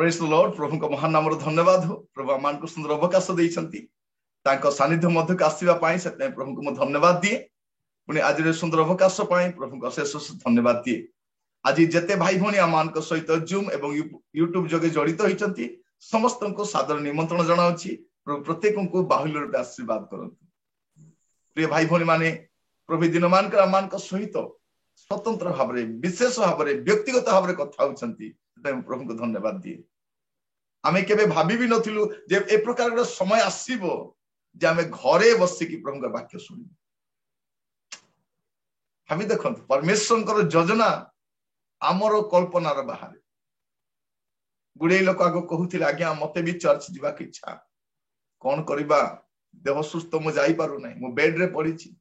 Praise the Lord. प्रभु को महान नाम धन्यवाद हो। प्रभु आम को सुंदर अवकाश देइछंती तांको सानिध्य मध्यक आसीबा पाई से प्रभु को धन्यवाद दिए। पुणी आज सुंदर अवकाश पाई प्रभु को अशेष धन्यवाद दिए। आज जेते भाई भौणी आम सहित जूम एवं यूट्यूब जगे जड़ित होती समस्त को सादर निमंत्रण जनाऊँगी। प्रभु प्रत्येक को बाहुल्य रूपे आशीर्वाद करंतु। प्रिय भाई भौणी माने प्रभु दिन मान आम सहित स्वतंत्र भाव में विशेष भाव में व्यक्तिगत भाव में कथा होती प्रभु को धन्यवाद दिए। आमे केबे भाभी भी नथिलु जे ए प्रकार रो समय आसीबो जे आमे घरे बसिकी प्रभु का वाक्य सुनि। भाभी देखंतु परमेश्वर कर योजना आमर कल्पनार बाहर। गुड़े लोक आगो कहूथिले आज्ञा मते भी चर्च जीवा की इच्छा कौन करिबा देह सुस्थ मु जाई पारु नै मु बेड रे पड़ीची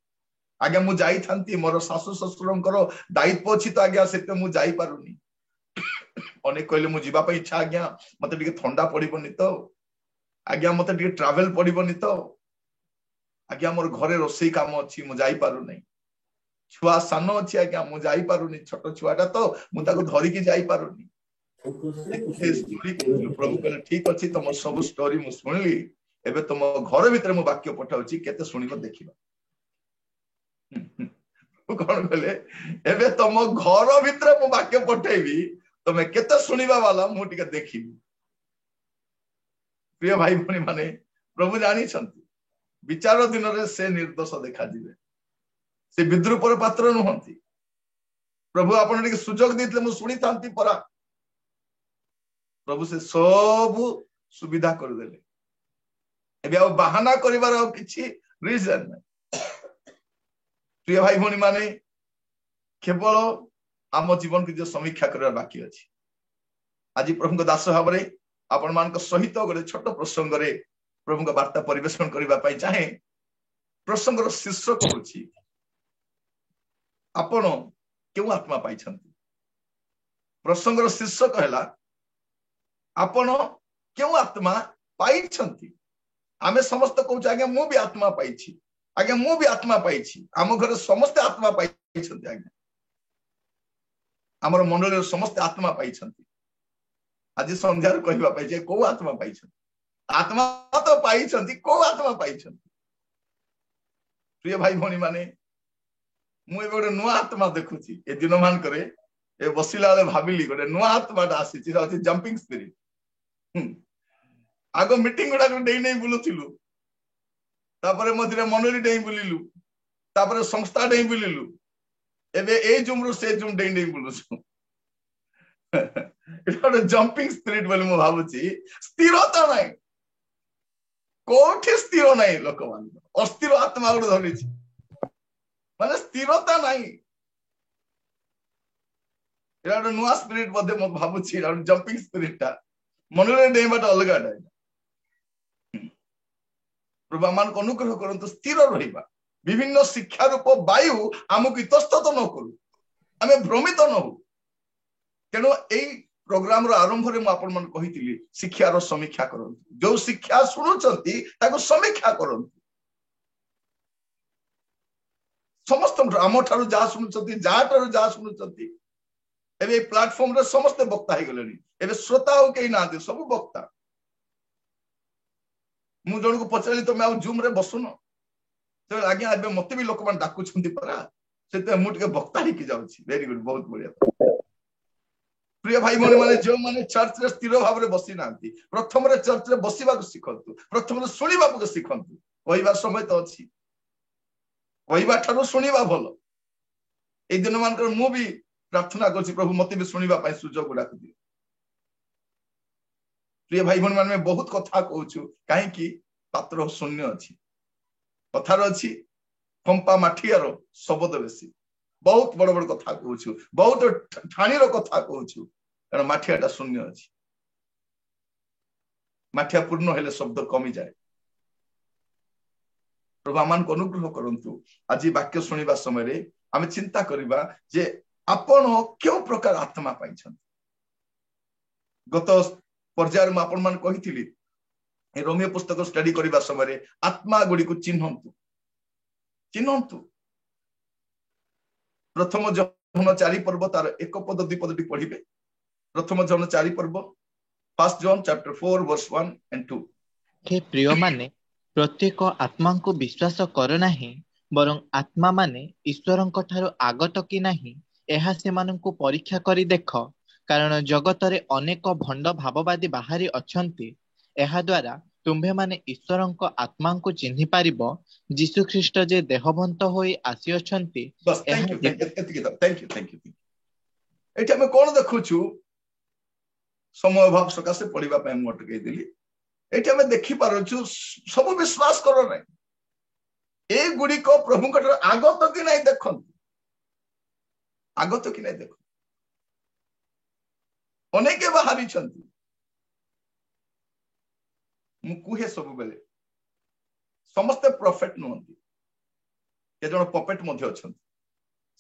आज्ञा मु जाई थांती मोर सासु ससुरंकर दायित्व अछि तो आज्ञा सेते मु जाई पारुनी। अनेक कहले मु जीवा इच्छा आज्ञा मते टिके ठंडा पड़िबनी तो आज्ञा मते टिके ट्रैवल पड़िबनी तो आज्ञा मोर घरे रोसई काम अछि मु जाई पारु नै। छुआ सान अछि आज्ञा मु जाई पारुनी छोट छुआटा तो मु ताको धरि की जाई पारुनी। प्रभु कहले ठीक अछि तुम सब स्टोरी मु सुनली एबे तुम घर भीतर मु वाक्य पठाउची केते सुनिबो देखिबा। कौन कहले एबे तुम घर भीतर मु वाक्य पठेबी तमे केते सुनिबा वाला मु टिके देखिबी। प्रिय भाई भनी माने प्रभु जानी छंती विचार दिन रे से निर्दोष देखा दिबे से विद्रूपर पात्र नुहंती। प्रभु आपण टिके सुजोग देतले मु सुनी थांती परा प्रभु से सब सुविधा कर देले। एबे आ बहाना करिवार आ किछि रीजन नै। प्रिय भाई भनी माने केवल आम जीवन की जो समीक्षा करने बाकी अच्छी। आज प्रभु को दास भाव में आपण मान सहित गोटे छोट प्रसंग रे प्रभु का वार्ता परिवेषण करने चाहे। प्रसंग शीर्षक हूँ आपण क्यों आत्मा पाई। प्रसंग शीर्षक है आपण क्यों आत्मा पाई। आमे समस्त कहूँ आज्ञा मु भी आत्मा पाई आज्ञा मु भी आत्मा पाई आम घर समस्ते आत्मा पाई आज्ञा आमर मंडल समस्त आत्मा पाई। आज संध्यार कहवा पाई को आत्मा पाई आत्मा तो पाई को आत्मा पाई। प्रिय भाई भौणी माने मु एबे गोटे नुआ आत्मा देखुची ए दिन मान करे ए बसिला बेले भाबिली गोटे नुआ आत्माटा आसीची से जंपिंग स्पिरिट। आगो मीटिंग गुडा डेई नै बुलुथिलु तापरे मधिरे मनोरी डेई बुलिलु तापरे संस्था डेई बुलिलु एबे ए जुमरु से जुम डेई नै बुलुछु। इटा जंपिंग स्पिरिट बोली मु भाबुची स्थिरता नै कोठी स्थिर नै लोक मान अस्थिर आत्मा गुड धरिछि माने स्थिरता नै। इटा नुआ स्पिरिट मध्ये मु भाबुची जंपिंग स्पिरिटटा मनोरे डेईबाटा अलगाटा। प्रभु मान को अनुग्रह करंतु स्थिर रहिबा विभिन्न शिक्षा रूप वायु आमको इतस्तत न करू आमे भ्रमित न हो। तेणु एई प्रोग्राम रो आरंभ रे मु आपण मन कहितिली शिक्षा रो समीक्षा करंतु जो शिक्षा सुनुचंती ताको समीक्षा करंतु। समस्त आम ठारू जा सुनुचंती जा ठारू जा सुनुचंती एबे प्लेटफॉर्म रे समस्त वक्ता हे गलेनी एबे श्रोता हो केई नांती सब वक्ता। मु जण को पचारली तमे आ जूम रे बसुन तो आज्ञा एबे मते भी लोक मान डाकु छंती परा सेते मु टिके वक्ता ही की जाउची। वेरी गुड बहुत बढ़िया। प्रिय भाई भौणी माने जो माने चर्च रे स्थिर भाव रे बसी नांती प्रथम रे चर्च रे बसिबा को सिखंतु प्रथम रे सुनिबा को सिखंतु। कहइबा समय तो अछि कहइबा ठारो सुनिबा भलो। ए दिन मान कर मु भी प्रार्थना करछि प्रभु मते भी सुनिबा पई सुजोग डाक दियो। प्रिय भाई भौणी माने बहुत कथा कहूछु काहे कि पात्र शून्य अछि कथार अछि कंपा माठियार शब्द बेसी बहुत बड़ बड़ कथा कहूछु बहुत ठाणीर कथा कहूछु कारण माठियाटा शून्य अछि। माठिया पूर्ण हेले शब्द कमी जाए। प्रभु आमान को अनुग्रह करंतु आज वाक्य सुनिबा समय रे आमे चिंता करिबा जे आपण क्यों प्रकार आत्मा पाई। गत पर्यायर में आपण मान कहिथिली रोमियो पुस्तक स्टडी करबा समय रे आत्मा गुडी को चिन्हंतु चिन्हंतु। प्रथम जन 4 पर्व तार एक पद 2 पद पढ़िबे। प्रथम जन 4 पर्व 1 John chapter 4 verse 1 and 2. हे प्रिय माने प्रत्येक आत्मा को विश्वास कर नाही बरं आत्मा माने ईश्वरଙ୍କ ଠାରୁ आगत कि नाही ଏହା ସେମାନଙ୍କୁ ପରୀକ୍ଷା କରି ଦେଖ କାରଣ ଜଗତରେ ଅନେକ ଭଣ୍ଡ ଭାବବାଦୀ ବାହାରି ଅଛନ୍ତି ଏହା ଦ୍ୱାରା ତୁମ୍ଭେ ମାନେ ଈଶ୍ୱରଙ୍କ ଆତ୍ମାଙ୍କୁ ଚିହ୍ନି ପାରିବ ଯୀଶୁ ଖ୍ରୀଷ୍ଟ ଯେ ଦେହବନ୍ତ ହୋଇ ଆସିଅଛନ୍ତି बस थैंक यू एठी हम कोन देखुछु समय अभाव सकाशे पढ़िबा पय हम अटकै दिली एठी हम देखि पारुछु सब विश्वास करो नै ए गुडी को प्रभु कटर आगत कि नै देखन आगत कि नै देखो अनेके बाहरी छंती मु कुहे सब बेले समस्त प्रॉफिट नहंती के जण पपेट मध्ये अछंती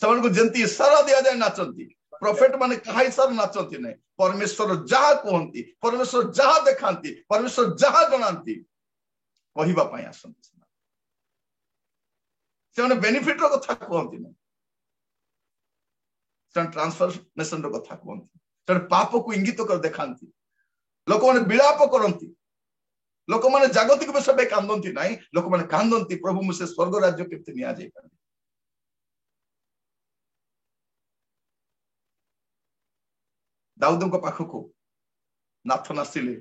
समान को जंती इशारा दिया जाय नाचंती प्रॉफिट माने कहाई सर नाचंती नै परमेश्वर जहा कहंती परमेश्वर जहा देखांती परमेश्वर जहा जणांती कहिबा पय आसंती से बेनिफिट रो कथा कहंती नै से ट्रांसफॉर्मेशन रो कथा कहंती से पाप को इंगित कर देखांती लोक माने विलाप करंती लोक माने जागतिक विषय पे कांदंती नै लोक माने कांदंती प्रभु मुसे स्वर्ग राज्य केते निया जाय पारे दाऊद को पाख को नाथन आसिले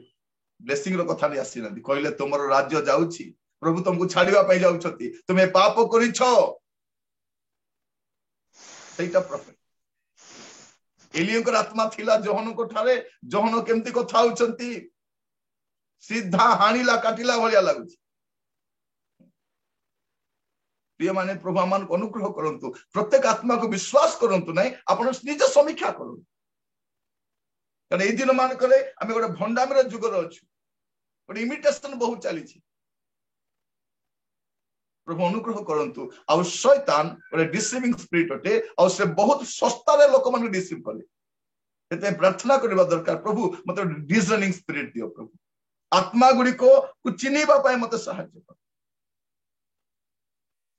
ब्लेसिंग रो कथा नै आसी नदी कहले तुमरो राज्य जाउची प्रभु तुमको छाड़िबा पय जाउछती तुमे पाप करिछो सेटा प्रॉफिट एलियन को आत्मा थिला जोहन को ठारे जोहन केमती कथा होचंती सीधा हानिला काटिला भलिया लागुची प्रिय माने प्रभु आमान को अनुग्रह करंतु प्रत्येक आत्मा को विश्वास करंतु नै आपण निज समीक्षा करंतु कारण ए दिन मान करे आमे गोटे भंडामीर जुगर अछु गोटे इमिटेशन बहुत चली छी प्रभु अनुग्रह करंतु आ शैतान गोटे डिसीविंग स्पिरिट अटे आ से बहुत सस्ता रे लोक मान डिसीव करे एते प्रार्थना करबा दरकार प्रभु मते डिजर्निंग स्पिरिट दियो प्रभु आत्मा गुडी को चिन्हिबा पय मते सहायता कर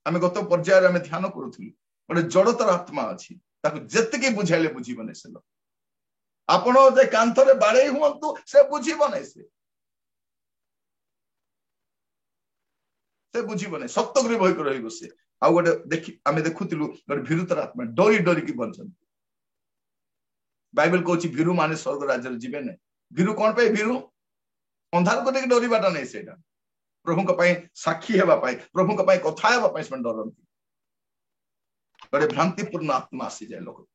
आमे गत पर्याय आमे ध्यान करूथली गोटे जड़तर आत्मा अछि ताको जत्ते बुझाइले बुझीब नै से आपण जे कांथरे बाड़े हुंतु से बुझीब नै से बुझीब नै सप्तगुरी भय कर रहिबो से आ गोटे देखि आमे देखुतिलु गोटे भीरुतर आत्मा डरी डरी की बंचन बाइबल कहछि भीरु माने स्वर्ग राज्य जीवे नै भीरु कोन पे भीरु अंधार को देखि डरिबाटा नै सेटा प्रभु को पय साक्षी हेबा पय प्रभु को पय कथा हेबा पय से डरंती गोटे भ्रांतिपूर्ण आत्मा आसी जाय लोक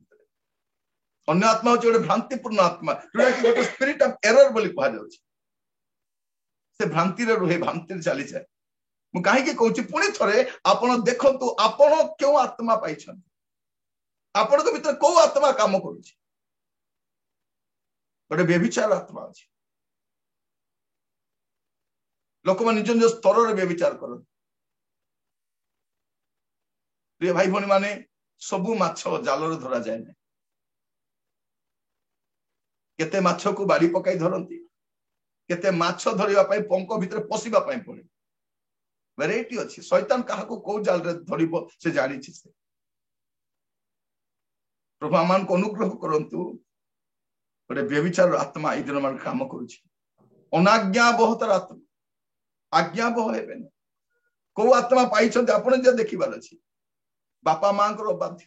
अन्य आत्मा होचे गोटे भ्रांतिपूर्ण आत्मा जोटा कि गोटे स्पिरिट ऑफ एरर बोली कहा जाउछि से भ्रांति रे रुहे भ्रांति रे चली जाय मु काहे के कहूछि पुनी थरे आपण देखंतु आपण क्यों आत्मा पाइछन आपण को भीतर को आत्मा काम करूछि गोटे व्यभिचार आत्मा अछि लोक मान निज निज स्तर रे व्यभिचार करन प्रिय भाई भनी माने सबु माछ जाल रे धरा जाय नै केते माछ को बाड़ी पकाई धरंती केते माछ धरिबा पय पंक भीतर पसिबा पय पड़े वेराइटी अछि शैतान काहा को को जाल रे धरिबो से जानि छी से प्रभु आमान को अनुग्रह करंतु गोटे व्यभिचार आत्मा ई दिन मान काम करूछि अनाज्ञा बहुत आत्मा आज्ञा बह हेबे न को आत्मा पाइछन आपण जे देखिबार अछि बापा मां को अबाध्य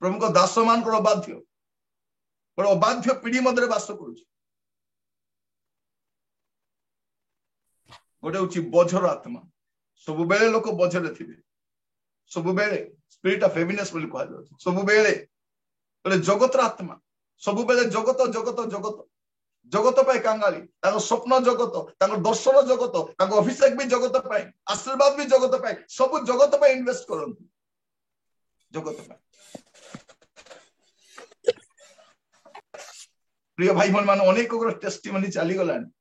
प्रभु को दास मान को अबाध्य बड़ अबाध्य पीढ़ी मध्य वास करूछि गोटे उची बोझर आत्मा सब बेले लोक बोझरे थिबे सब बेले स्पिरिट ऑफ हेवीनेस बोली कहा जाय सब बेले बोले जगतर आत्मा सब बेले जगत जगत जगत जगत पाए कांगाली ताको स्वप्न जगत ताको दर्शन जगत ताको अभिषेक भी जगत पाए आशीर्वाद भी जगत पाए सब जगत पाए इन्वेस्ट करंतु जगत पाए प्रिय भाई भन मान अनेक टेस्टिमनी चली गलानी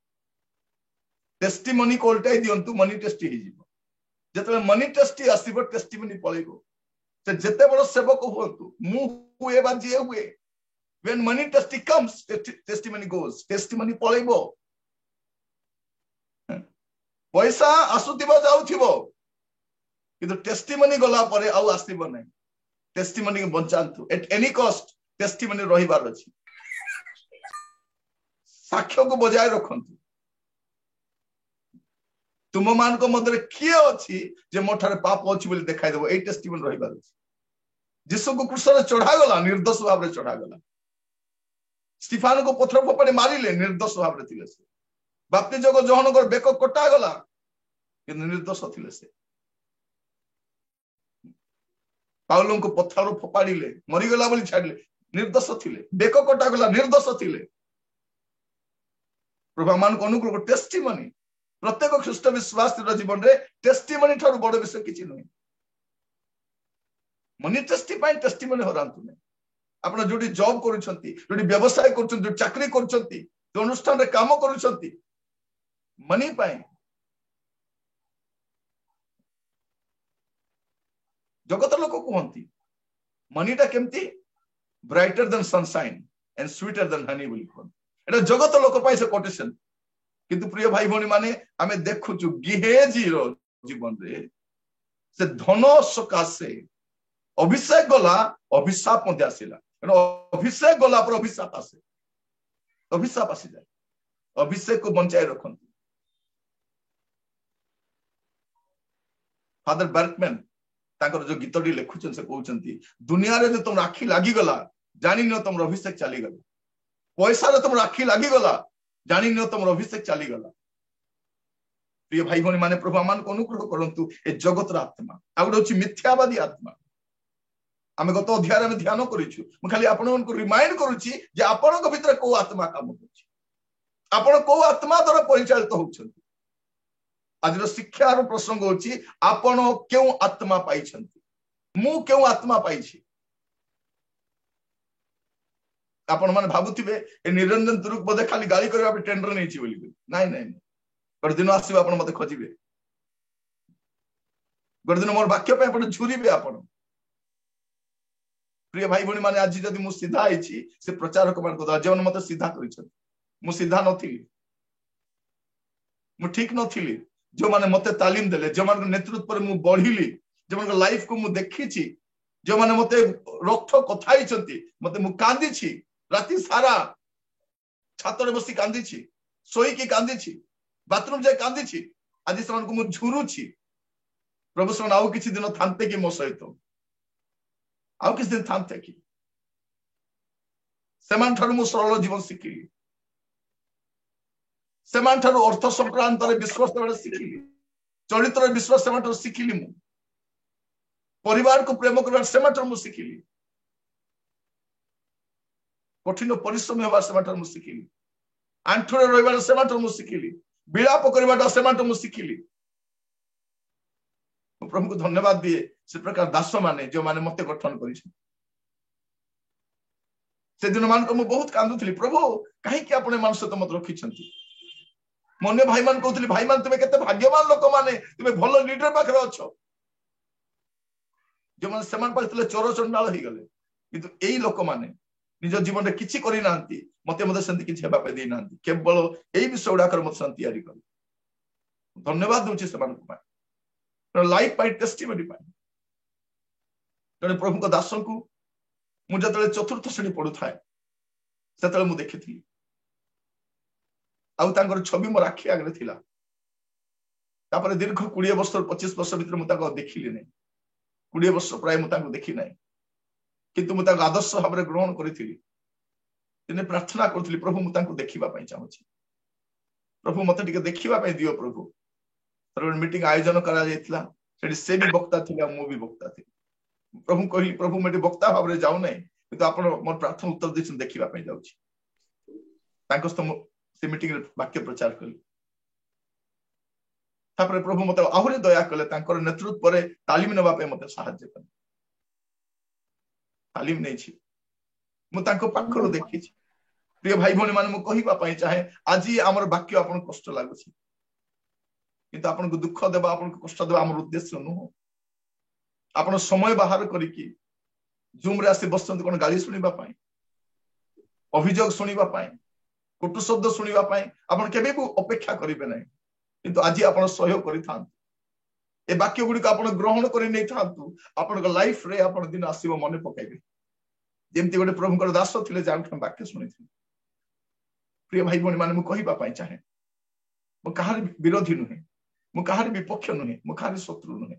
टेस्टिमनी को उल्टाई दियंतु मनी टेस्टी ही जीवो जतले मनी टेस्टी आसीबो टेस्टिमनी पळेगो से जते बड़ सेवक होतु मु हुए बा जे हुए when money testimony comes testimony goes testimony पळेबो पैसा आसुतिबो जाउथिबो किंतु टेस्टिमनी गला परे आउ आसीबो नै टेस्टिमनी के बंचांतु एट एनी कॉस्ट टेस्टिमनी रहिबार अछि साक्ष्य को बजाय रखंतु तुम मान को मध्य किए अच्छी जे मोठारे पाप अच्छी बोली देखाई देबो ए टेस्टिमनी रहिबार अछि जीसु को क्रूस रे चढ़ा गला निर्दोष भाव रे चढ़ा गला स्टीफान को पत्थर फोपाड़ी मारिले निर्दोष भाव रे थिले से बाप्तिज को जोहन को बेक कटा गला किंतु निर्दोष थिले से पाउलो को पत्थर फोपाड़ीले मरी गला बोली छाड़ले निर्दोष थिले बेक कटा गला निर्दोष थिले प्रभु मान को अनुग्रह टेस्टिमनी प्रत्येक ख्रीष्ट विश्वास जीवन रे टेस्टिमनी ठारू बड़ विषय किछि नै मनी टेस्टिमनी हरांतु नै आपण जोडी जॉब करूछंती जोडी व्यवसाय करूछंती चाकरी करूछंती जो अनुष्ठान रे काम करूछंती मनी पाए जगत लोक कहंती मनीटा केमती brighter then sunshine and sweeter than Honey बोली कहन एटा जगत लोक पाए से कोटेशन किंतु प्रिय भाई भौणी माने आमे देखुछु गिहेजी रो जीवन रे से धन सकाशे अभिषेक गला अभिशाप मध्य आसिला अभिषेक गला पर अभिशाप आसे अभिशाप आसी जाए अभिषेक को बंचाई रखंतु फादर बर्कमैन ताकर जो गीतडी लेखुछन से कहउछंती दुनिया रे जे तुम आखी लागी गला जानि न तुम अभिषेक चली गला पैसा रे तुम आखी लागी गला जानि न तुम अभिषेक चली गला प्रिय भाई भौणी माने प्रभु मान को अनुग्रह करंतु ए जगत रा आत्मा आउड होची मिथ्यावादी आत्मा आमे गत अध्याय में ध्यान करिछु म खाली आपन को रिमाइंड करूची जे आपन को भीतर को आत्मा काम करछि आपन को आत्मा द्वारा परिचालित होउछंती आज शिक्षा प्रसंग होची आपन क्यों आत्मा पाइछंती मु क्यों आत्मा पाइछि आपण माने भाबुथिबे ए निरंजन तुरुक बदे खाली गाली करबा पे टेंडर नैछि बोली नाही नाही पर दिन आसीबा आपण मते खोजिबे गरदिन मोर वाक्य पे आपण झुरीबे आपण प्रिय भाई भौणी माने आज जदि मु सीधा आइछि से प्रचारक मान को जीवन मते सीधा करिछन मु सीधा नथिली मु ठीक नथिली जो माने मते तालीम देले जो मान नेतृत्व पर मु बढ़िली जो मान लाइफ को मु देखिछि जो माने मते रक्त कथाइछंती मते मु कांदीछि राती सारा छातरे बसी कांदीछि सोई की कांदीछि बाथरूम जाय कांदीछि आज समान को मु झुरुछि प्रभु समान आउ किछि दिन थांते कि मो सहित आउ किछि दिन थांते कि सेमान ठारू मु सरल जीवन सिखिली सेमान ठारू अर्थ संक्रांत रे विश्वास बडे सिखिली चरित्र विश्वास सेमान ठारू सिखिली मु परिवार को प्रेम करबा सेमान ठारू मु सिखिली कठिन परिश्रम होबा सेमान ठारू मु सिखिली आंठुरे रहबा सेमान ठारू मु सिखिली विलाप करबाटा सेमान ठारू मु सिखिली प्रभु को धन्यवाद दिए से प्रकार दास माने जो माने मते गठन करिछ से दिन मान को मु बहुत कांदुथली प्रभु काहे कि आपने मान सहित मत रखिछंती मने भाई मान कहउथली भाई मान तुमे केते भाग्यवान लोक माने तुमे भलो लीडर पाखरे अछो जो माने समान पाइतले चोर चंडाल ही गले किंतु एई लोक माने निज जीवन रे किछि करि नांती मते मते संति किछि हेबा पे दे नांती केवल एई विषय उडा कर मत संति यारी कर धन्यवाद दोछि समान को लाइफ पाई टेस्टिमनी पाई तने प्रभु को दास को मु जतले चतुर्थ श्रेणी पढु थाए सेतले मु देखिथि आउ तांकर छवि मोर आखि आगरे थिला तापर दीर्घ 20 वर्ष 25 वर्ष भीतर मु ताको देखिली नै 20 वर्ष प्राय मु ताको देखि नै किंतु मु ताको आदर्श भाबरे ग्रहण करिथिली तिने प्रार्थना करथिली प्रभु मु ताको देखिबा पई चाहूछि प्रभु मते टिके देखिबा पई दियो प्रभु तर मीटिंग आयोजन करा जायतिला सेठी से भी वक्ता थिला मु भी वक्ता थी प्रभु कहि प्रभु मेटी वक्ता भाबरे जाउ नै किंतु आपण मोर प्रार्थना उत्तर दिसन देखिबा पई जाउछि ताको से मीटिंग रे वाक्य प्रचार कली तापर प्रभु मते आहुरे दया कले तांकर नेतृत्व परे तालीम नेबा पे मते सहायता कले तालीम नै छी मु तांको पाखरो देखि छी प्रिय भाई भौणी माने मु कहिबा पई चाहे आज हमर वाक्य आपन कष्ट लागु छी किंतु आपन को दुख देबा आपन को कष्ट देबा हमर उद्देश्य नु आपन समय बाहर करी की जूम रे आसी बसंत कोन गाली सुनिबा पई अभियोग सुनिबा पई कुटु शब्द सुनिबा पई आपन केबे भी अपेक्षा करिबे नै किंतु आज आपन सहयोग करि थान ए वाक्य गुडी को आपन ग्रहण करि नै थांतु आपन को लाइफ रे आपन दिन आसीबो मने पकाइबे जेमति गोटे प्रभु को दास थिले जान वाक्य सुनिथिले प्रिय भाई भौणी माने कहवाई चाहे मु कहार विरोधी नुहे मु कहार विपक्ष नुहे मु कहार शत्रु नुहे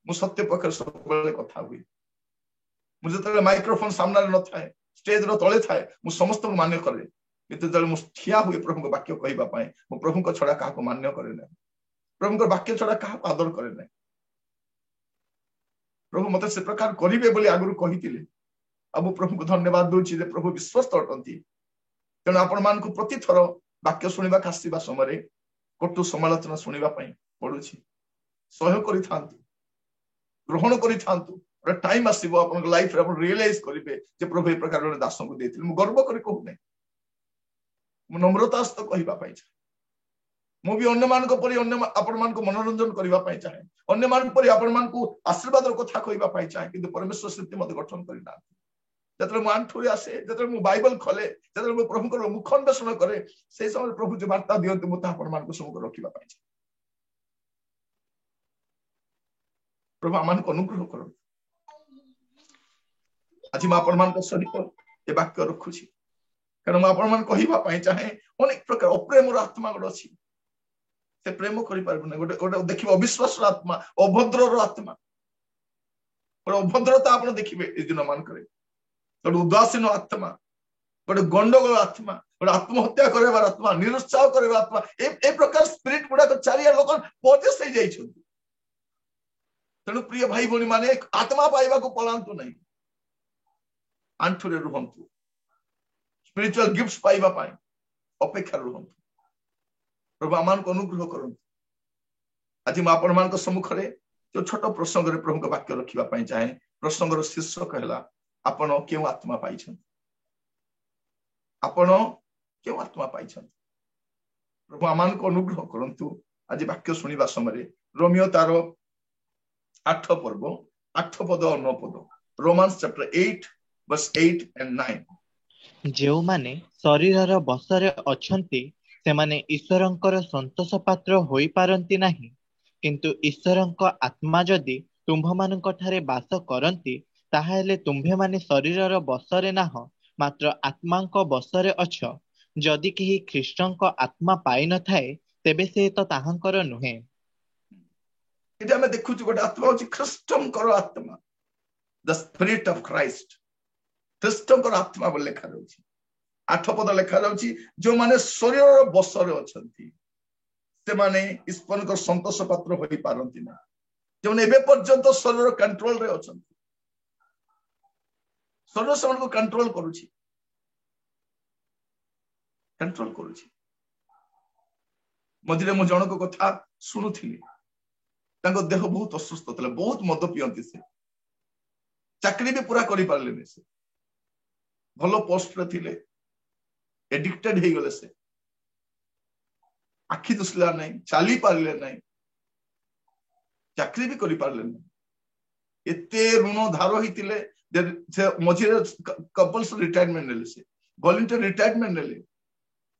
मु सत्य पक्ष सब कथा हुए मुझे माइक्रोफोन सामने न थाए स्टेज रो तले थाए मु समस्त मान्य करे किंतु जब मु ठिया हुए प्रभु वाक्य कहवाई मु प्रभु छड़ा क्या मान्य करे ना प्रभु वाक्य छड़ा क्या आदर करे ना प्रभु मत से प्रकार करेंगे बोली आगु कही अब प्रभु को धन्यवाद दूची प्रभु विश्वस्त अटंती तेणु आपण मान प्रति थर वाक्य शुणा आसवा समय कटु समालोचना शुणा पड़ू सहयोग कर ग्रहण कर टाइम आसो आप लाइफ रियलाइज करेंगे प्रभु ए प्रकार दास को देते गर्व कर कहूना नम्रता सहित कहवाई चाहे मुझे अन्य मान आपण मान मनोरंजन करने चाहे अन्य मान आपण मान आशीर्वाद कथा कहवाई चाहे कि परमेश्वर से मत गठन करना जो मु आंठुरी आसे जो मु बाइबल खोले जो मु प्रभु मुख अन्वेषण करे से समय प्रभु जो वार्ता दिंतु मुझे आपण मान सम्मुख रखा प्रभु आम अनुग्रह कर आज मुझे सहित ए वाक्य रखुची कारण मुझे चाहे अनेक प्रकार अप्रेम आत्मा गोटे अच्छी से प्रेम कर गोटे देखिए अविश्वास आत्मा अभद्र आत्मा गोटे अभद्रता आप देखिए इस दिन मान गोटे उदासीन आत्मा गोटे गंडगोल आत्मा गोटे आत्महत्या कर आत्मा निरुत्साह कर आत्मा ए प्रकार स्पिरिट गुड़ाक चारिया लोक पजेस हो जाइछन तेणु प्रिय भाई भौणी माने आत्मा पाइबा को पलांतु नहीं आंठुरे रुहंतु स्पिरिचुअल गिफ्ट्स पाइबा पाई अपेक्षा रुहंतु प्रभु आमान को अनुग्रह करंतु आज मैं आपण मान सम्मुख जो छोट प्रसंग रे प्रभु वाक्य रखा चाहे प्रसंगर शीर्षक है आपण क्यों आत्मा पाई आपण क्यों आत्मा पाई प्रभु आमान को अनुग्रह करंतु आज वाक्य शुणा समय रोमियो तार 8 पर्व 8 पद और 9 पद रोमांस चैप्टर 8 वर्स 8 एंड 9 जो माने शरीरर बसरे अछंती से माने ईश्वरंकर संतोष पात्र होई पारंती नाही किंतु ईश्वरंक आत्मा जदि तुम्भ मानक ठारे बास करंती ताहेले तुम्भे माने शरीरर बसरे नाह मात्र आत्मांक बसरे अछ जदि केही ख्रीष्टंक आत्मा पाई न थाए तेबे से तो ताहांकर नुहे इटा हमें देखु गोटे आत्मा होची ख्रीष्टंकर आत्मा द स्पिरिट ऑफ क्राइस्ट ख्रीष्टंकर आत्मा बोल लिखा जाउची 8 पद लिखा जाउची जो माने शरीरर बसरे अछंती से माने ईश्वरंकर संतोष पात्र होई पारंती ना जो माने एबे पर्यंत शरीर कंट्रोल रे अछंती शरीर से को कंट्रोल करूची मझे मु जनक कथा शुणुली देह बहुत असुस्थ था बहुत मद पियंती से चाकरी भी पूरा करि पारले से भलो पोस्ट रे थिले एडिक्टेड हे गले से आखि दुसला नहीं चाली पारले नहीं चाकरी भी करि पारले नहीं एते ऋण धार होइतिले जे मझे कंपल्सरी रिटायरमेंट नेले से वॉलंटियर रिटायरमेंट नेले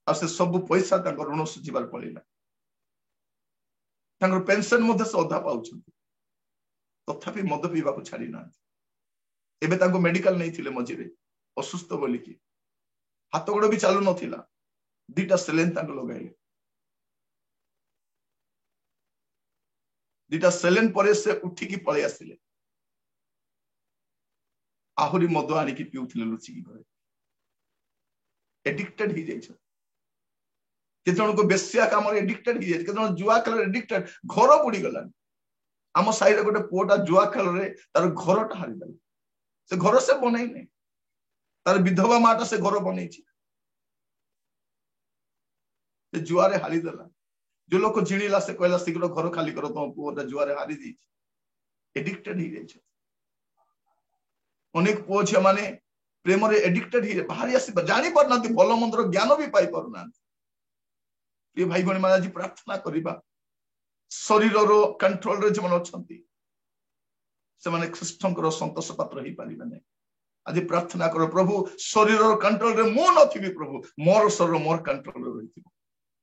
आ से सब पैसा तांकर ऋण सुझिबार पड़िला तांकर पेंशन मध्ये से अधा पाउछंती तथापि मद पीवा को छाड़ी ना एबे तांको मेडिकल नहीं थिले मझिरे असुस्थ बोली कि हाथ गोड़ भी चालू नथिला 2टा सेलेन तांको लगाइले 2टा सेलेन परे से उठिकी पळे आसिले आहुरी मद आनिकी पिउथिले लुचिकी घरे एडिक्टेड ही जाइछ केजन को बेस्या काम एडिक्टेड ही जाइछ केजन जुआ खेल एडिक्टेड घर बुड़ी गलानी आम साइड गोटे पुओटा जुआ खेल रे तार घरटा हारी देला से घर से बनई नहीं तार विधवा माटा से घर बनई से जुआरे हारी देला जो लोग जिणीला से कहला शीघ्र घर खाली करो तो पुओटा जुआरे हारी दी एडिक्टेड ही जाइछ अनेक पुओ झिया माने प्रेम रे एडिक्टेड ही बाहरी आसी जानी पर नांती भलो मंत्र ज्ञान भी पाई पर ना ये भाई भणी माने आज प्रार्थना करिबा शरीर रो कंट्रोल रे जमन अछंती से माने ख्रीष्टंकर संतोष पात्र ही पारिबा नै आज प्रार्थना करो प्रभु शरीर रो कंट्रोल रे मो नथिबी प्रभु मोर शरीर मोर कंट्रोल रे रहितिबो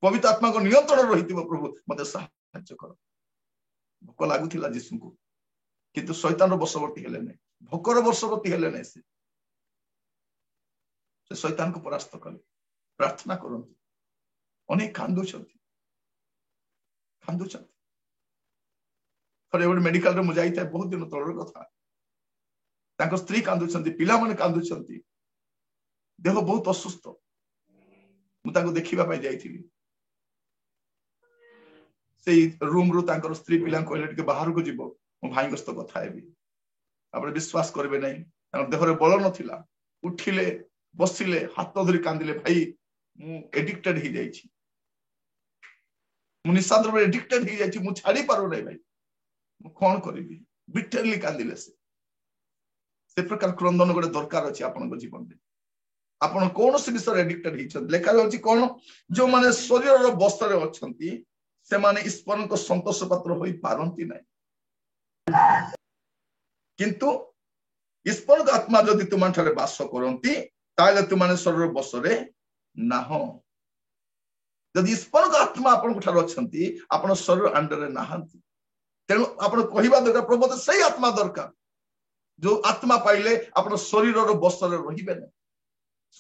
पवित्र आत्मा को नियंत्रण रहितिबो प्रभु मते सहायता करो भोक लागुथिला यीशु को किंतु शैतान रो बशवर्ती हेले नै भोकर बशवर्ती हेले नै से शैतान को परास्त कले प्रार्थना करंतु अनेक कांदुचंती कांदुचंती थरे गोटे मेडिकल रे मु जाई था बहुत दिन तळर कथा ताको स्त्री कांदुचंती पिला माने कांदुचंती देह बहुत असुस्थ मु ताको देखिबा पाई जाईथिली से रूम रु तांकर स्त्री पिला कहले के बाहर को जीवो मो भाई गस्त कथा हेबी आपण विश्वास करबे नहीं तांकर देह रे बल नथिला उठिले बसिले हाथ धरी कांदिले भाई मु एडिक्टेड ही जाई छी मु निशा द्रव्य एडिक्टेड ही जाई छी मु छाड़ी पारो नहीं भाई मु कोन करबी बिटरली कांदिले से प्रकार क्रंदन गोटे दरकार अछि आपन जीवन में आपण कौन से विषय एडिक्टेड ही लेखा जाउची कोन जो माने शरीर रो बस्तर रे अछंती से माने ईश्वर को संतोष पात्र होई पारंती नहीं किंतु ईश्वर का आत्मा जदि तुम ठारे वास करंती ताले तुम शरीर बसरे नाह जदि ईश्वर का आत्मा आपण ठारे अछंती आपण शरीर अंडर रे नाहंती तेनु आपण कहिबा दरकार प्रभु तो सही आत्मा दरकार जो आत्मा पाइले आपण शरीर रो बसरे रहिबे नहीं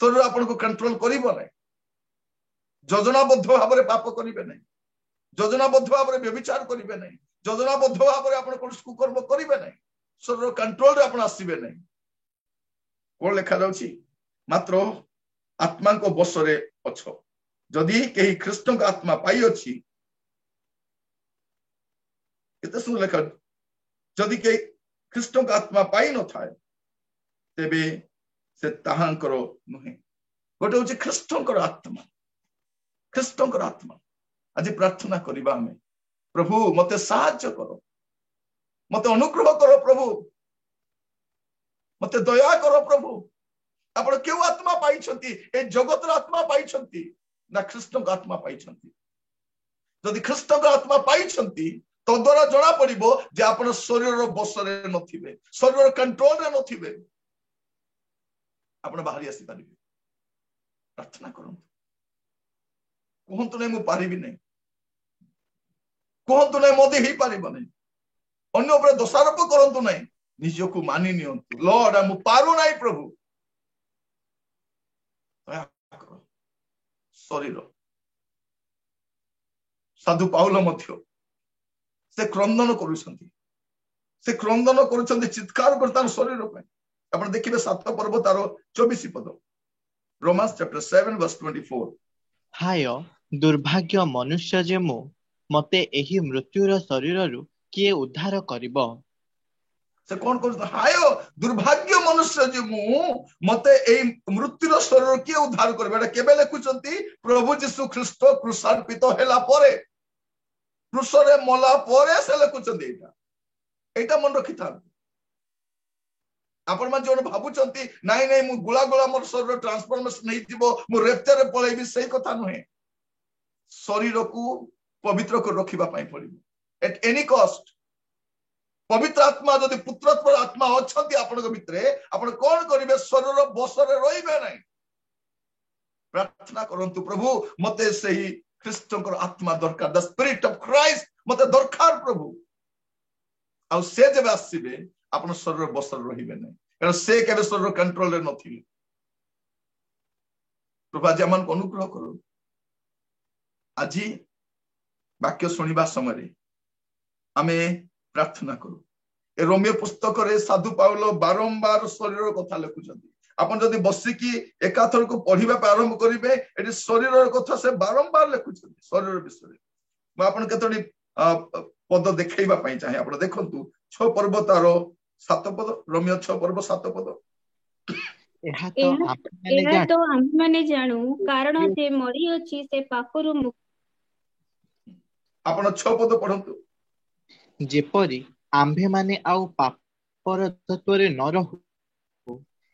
शरीर आपण को कंट्रोल करिबो नहीं योजनाबद्ध भाव में पाप करिबे नहीं योजनाबद्ध भाव में व्यभिचार करिबे नहीं योजनाबद्ध भाव में आपण कोन कुकर्म करिबे नहीं शरीर कंट्रोल रे आपण आसीबे नहीं कोन लेखा जाउची मात्र आत्मा को बसरे अछो जदि केही ख्रीष्ट का आत्मा पाई अछि एते सुन लेखा जदि केही ख्रीष्ट का आत्मा पाई न थाए तेबे से ताहांकर नुहे गोटे होची ख्रीष्टंकर आत्मा आज प्रार्थना करिबा हमें प्रभु मते साहाय्य करो मते अनुग्रह करो प्रभु मते दया करो प्रभु आपण केउ आत्मा पाई छथि ए जगत रा आत्मा पाई छथि ना ख्रीष्टंकर आत्मा पाई छथि जदि ख्रीष्टंकर आत्मा पाई छथि तो द्वारा जणा पड़िबो जे आपण शरीर रो बसरे नथिबे शरीर रो कंट्रोल रे नथिबे आपण बाहरी आसी पारिबे प्रार्थना करंतु कहंतु नै मु पारिबी नै कहंतु नै मोदी ही पारिबो नै अन्य ऊपर दोषारोप करंतु नै निजको मानि नियंतु लॉर्ड मु पारु नै प्रभु शरीर साधु पाउल मध्य से क्रंदन करूछंती चित्कार करतार शरीर पे आपण देखिबे 7 पर्व तार 24 पद रोमांस चैप्टर 7 वर्स 24 हाय दुर्भाग्य मनुष्य जे मु मते एही मृत्युर शरीररु किए उद्धार करिबो से कोन कर हाय दुर्भाग्य मनुष्य जे मु मते एही मृत्युर शरीर किए उद्धार करबे एटा केबे लिखुचंती प्रभु यीशु ख्रीष्ट क्रूसार्पित हेला परे क्रूसरे मला परे से लिखुचंती एटा मन रखि था आपण मान जो भाबुचंती नाही नाही मु गुला गुला मोर शरीर ट्रांसफॉर्मेशन नहीं जीवो मु रेप्चर रे पळेबी सही कथा नहे शरीर को पवित्र को रखिबा पई पड़िबो एट एनी कॉस्ट पवित्र आत्मा जदि पुत्रत्व आत्मा अछंती आपण के भितरे आपण कोन करिवे शरीर बसरे रहिबे नाही प्रार्थना करंतु प्रभु मते सही ख्रीष्टकर आत्मा दरकार द स्पिरिट ऑफ क्राइस्ट मते दरकार प्रभु आ से जब आसीबे आपण शरीर बसर रहिबे नहीं कारण से केबे शरीर कंट्रोल रे नथिले प्रभु आज हमन को अनुग्रह करो आज वाक्य सुनिबा समय हमें प्रार्थना करू ए रोमियो पुस्तक रे साधु पाउल बारंबार शरीर कथा लिखुचंती आपण जदी बसिकी एकाथर को पढिबा आरंभ करिवे एटी शरीर कथा से बारंबार लिखुचंती शरीर विषय म आपण केतोनी पद देखैबा पई चाहे आपण देखंतु 6 पर्व तार 7 पद रोमियो 6 पर्व 7 पद एहा तो हम माने जानू कारण जे मरी अछि से पापरु मुक्त आपण 6 पद पढंतु जेपरी आम्भे माने आउ पापर तत्वरे न रहु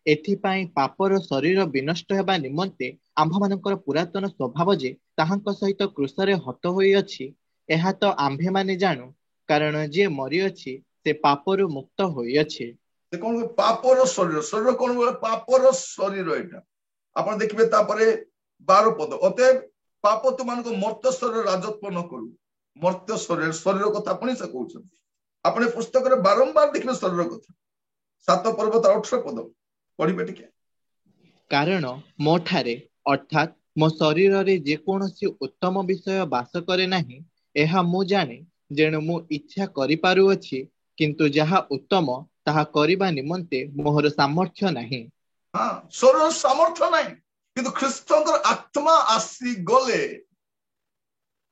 एथिपाई पापर शरीर विनष्ट हेबा निमंते आम्भ मानकर पुरातन स्वभाव जे ताहांक सहित क्रूसरे हत होई अछि एहा तो आम्भे माने जानू कारण जे मरी अछि से पापरु मुक्त होई अछि से कोन पापर शरीर शरीर कोन पापर शरीर एटा आपण देखिबे तापरे 12 पद अते पाप तुमान को मर्त्य शरीर राजत्व न करू मर्त्य शरीर शरीर कथा पुनी से कहउछंती आपने पुस्तक रे बारंबार देखिबे शरीर कथा 7 पर्व 18 पद पढिबे टिके कारण मोठारे अर्थात ମୋ ଶରୀରରେ ଯେକୌଣସି ଉତ୍ତମ ବିଷୟ ବାସ କରେ ନାହିଁ, ଏହା ମୁଁ ଜାଣେ, ଯେଣୁ ମୁଁ ଇଚ୍ଛା କରିପାରୁଅଛି, କିନ୍ତୁ ଯାହା ଉତ୍ତମ ତାହା କରିବା ନିମନ୍ତେ ମୋହର ସାମର୍ଥ୍ୟ ନାହିଁ। ହଁ, ଶରୀର ସାମର୍ଥ୍ୟ ନାହିଁ, କିନ୍ତୁ ଖ୍ରୀଷ୍ଟଙ୍କର ଆତ୍ମା ଆସିଗଲେ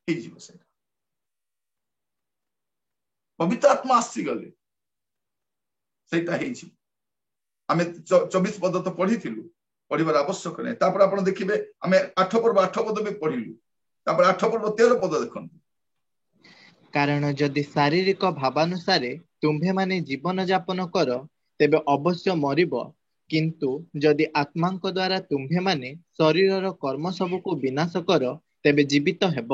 ହେଇଯିବ। ସେଇଟା ପବିତ୍ର ଆତ୍ମା ଆସିଗଲେ ସେଇଟା ହେଇଯିବ। ଆମେ 24 ପଦ ତ ପଢିଥିଲୁ, ପଢିବାର ଆବଶ୍ୟକ ନାହିଁ। ତାପରେ ଆପଣ ଦେଖିବେ ଆମେ 8 ପର୍ବ 8 ପଦ ବି ପଢିଲୁ। ତାପରେ 8 ପର୍ବ 13 ପଦ ଦେଖନ୍ତୁ। କାରଣ ଯଦି ଶାରୀରିକ ଭାବାନୁସାରେ ତୁମ୍ଭେମାନେ ଜୀବନ ଯାପନ କର, ତେବେ ଅବଶ୍ୟ ମରିବ, କିନ୍ତୁ ଯଦି ଆତ୍ମାଙ୍କ ଦ୍ୱାରା ତୁମ୍ଭେମାନେ ଶରୀରର କର୍ମ ସବୁକୁ ବିନାଶ କର, ତେବେ ଜୀବିତ ହେବ।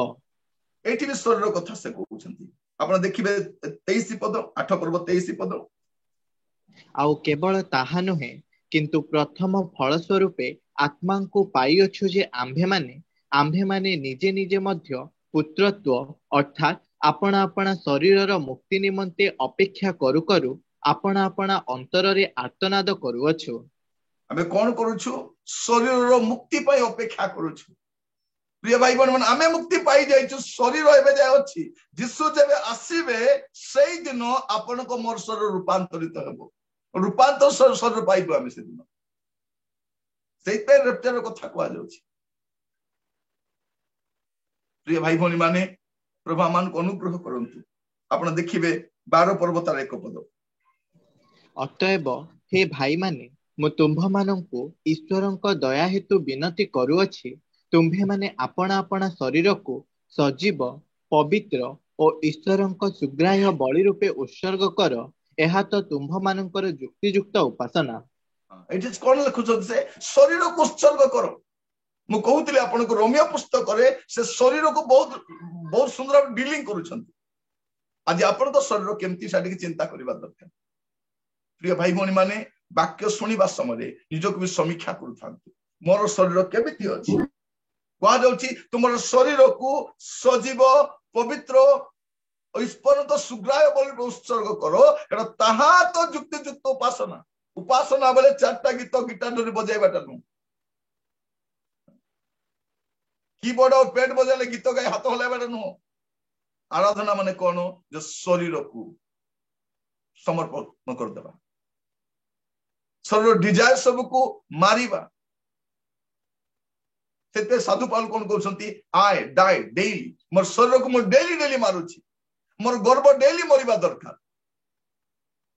ଏଇଠି ବି ଶରୀର କଥା ସେ କହୁଛନ୍ତି। ଆପଣ ଦେଖିବେ 23 ପଦ, 8 ପର୍ବ 23 ପଦ। ଆଉ କେବଳ ତାହା ନୁହେଁ, କିନ୍ତୁ ପ୍ରଥମ ଫଳ ସ୍ୱରୂପେ ଆତ୍ମାଙ୍କୁ ପାଇଅଛୁ ଯେ ଆମ୍ଭେମାନେ ନିଜେ ନିଜେ ମଧ୍ୟ ପୁତ୍ରତ୍ୱ ଅର୍ଥାତ୍ ଆପଣା ଆପଣା ଶରୀରର ମୁକ୍ତି ନିମନ୍ତେ ଅପେକ୍ଷା କରୁ କରୁ ଆପଣା ଆପଣା ଅନ୍ତରରେ ଆର୍ତ୍ତନାଦ କରୁଅଛୁ। ଆମେ କଣ କରୁଛୁ? ଶରୀରର ମୁକ୍ତି ପାଇଁ ଅପେକ୍ଷା କରୁଛୁ। ପ୍ରିୟ ଭାଇ ଭଉଣୀ, ଆମେ ମୁକ୍ତି ପାଇ ଯାଇଛୁ, ଶରୀର ଏବେ ଯାଏ ଅଛି। ଯୀଶୁ ଯେବେ ଆସିବେ ସେଇଦିନ ଆପଣଙ୍କ ମୋର ଶରୀର ରୂପାନ୍ତରିତ ହେବ, ରୂପାନ୍ତର ଶରୀର ପାଇବୁ ଆମେ ସେଦିନ। ସେଇଥିପାଇଁ ରେପ୍ଚର କଥା କୁହାଯାଉଛି। ପ୍ରିୟ ଭାଇ ଭଉଣୀ ମାନେ, ପ୍ରଭୁ ଆମମାନଙ୍କୁ ଅନୁଗ୍ରହ କରନ୍ତୁ। ଆପଣ ଦେଖିବେ 12 ପର୍ବ ତାର 1 ପଦ। ଅତଏବ ହେ ଭାଇମାନେ, ମୁଁ ତୁମ୍ଭମାନଙ୍କୁ ଈଶ୍ୱରଙ୍କ ଦୟା ହେତୁ ବିନତି କରୁଅଛି, ତୁମ୍ଭେମାନେ ଆପଣା ଆପଣା ଶରୀରକୁ ସଜୀବ, ପବିତ୍ର ଓ ଈଶ୍ୱରଙ୍କ ସୁଗ୍ରାହ୍ୟ ବଳି ରୂପେ ଉତ୍ସର୍ଗ କର, ଏହା ତ ତୁମ୍ଭମାନଙ୍କର ଯୁକ୍ତିଯୁକ୍ତ ଉପାସନା। ଏଠି କଣ ଲେଖୁଛନ୍ତି? ସେ ଶରୀରକୁ ଉତ୍ସର୍ଗ କର। ମୁଁ କହୁଥିଲି ଆପଣଙ୍କୁ ରୋମିଓ ପୁସ୍ତକରେ ସେ ଶରୀରକୁ ବହୁତ ବହୁତ ସୁନ୍ଦର ଡିଲିଂ କରୁଛନ୍ତି। ଆଜି ଆପଣଙ୍କ ଶରୀର କେମିତି ସେଟା ଟିକେ ଚିନ୍ତା କରିବା ଦରକାର। ପ୍ରିୟ ଭାଇ ଭଉଣୀ ମାନେ, ବାକ୍ୟ ଶୁଣିବା ସମୟରେ ନିଜକୁ ବି ସମୀକ୍ଷା କରୁଥାନ୍ତୁ। ମୋର ଶରୀର କେମିତି ଅଛି? କୁହାଯାଉଛି ତୁମର ଶରୀରକୁ ସଜୀବ, ପବିତ୍ର, ଈଶ୍ୱରଙ୍କ ସୁଗ୍ରାହ୍ୟ ବଳି ଉତ୍ସର୍ଗ କର, କାରଣ ତାହା ତ ଯୁକ୍ତିଯୁକ୍ତ ଉପାସନା। ଉପାସନା ବୋଲେ 4ଟା ଗୀତ ଗିଟାର ଧରି ବଜାଇବାଟା ନୁହଁ। କିବୋର୍ଡ ଆଉ ପେଡ ବଜାଇଲେ ଗୀତ ଗାଇ ହାତ ହଲାଇବାଟା ନୁହଁ। ଆରାଧନା ମାନେ କଣ? ଯେ ଶରୀରକୁ ସମର୍ପଣ କରିଦେବା, ଶରୀର ଡିଜାयर ସବୁକୁ ମାରିବା। ସେଥିପାଇଁ ସାଧୁ ପାଉଲ କଣ କହୁଛନ୍ତି? I die daily. ମୋର ଶରୀରକୁ ମୁଁ ଡେଲି ଡେଲି ମାରୁଛି, ମୋର ଗର୍ବ ଡେଲି ମରିବା ଦରକାର।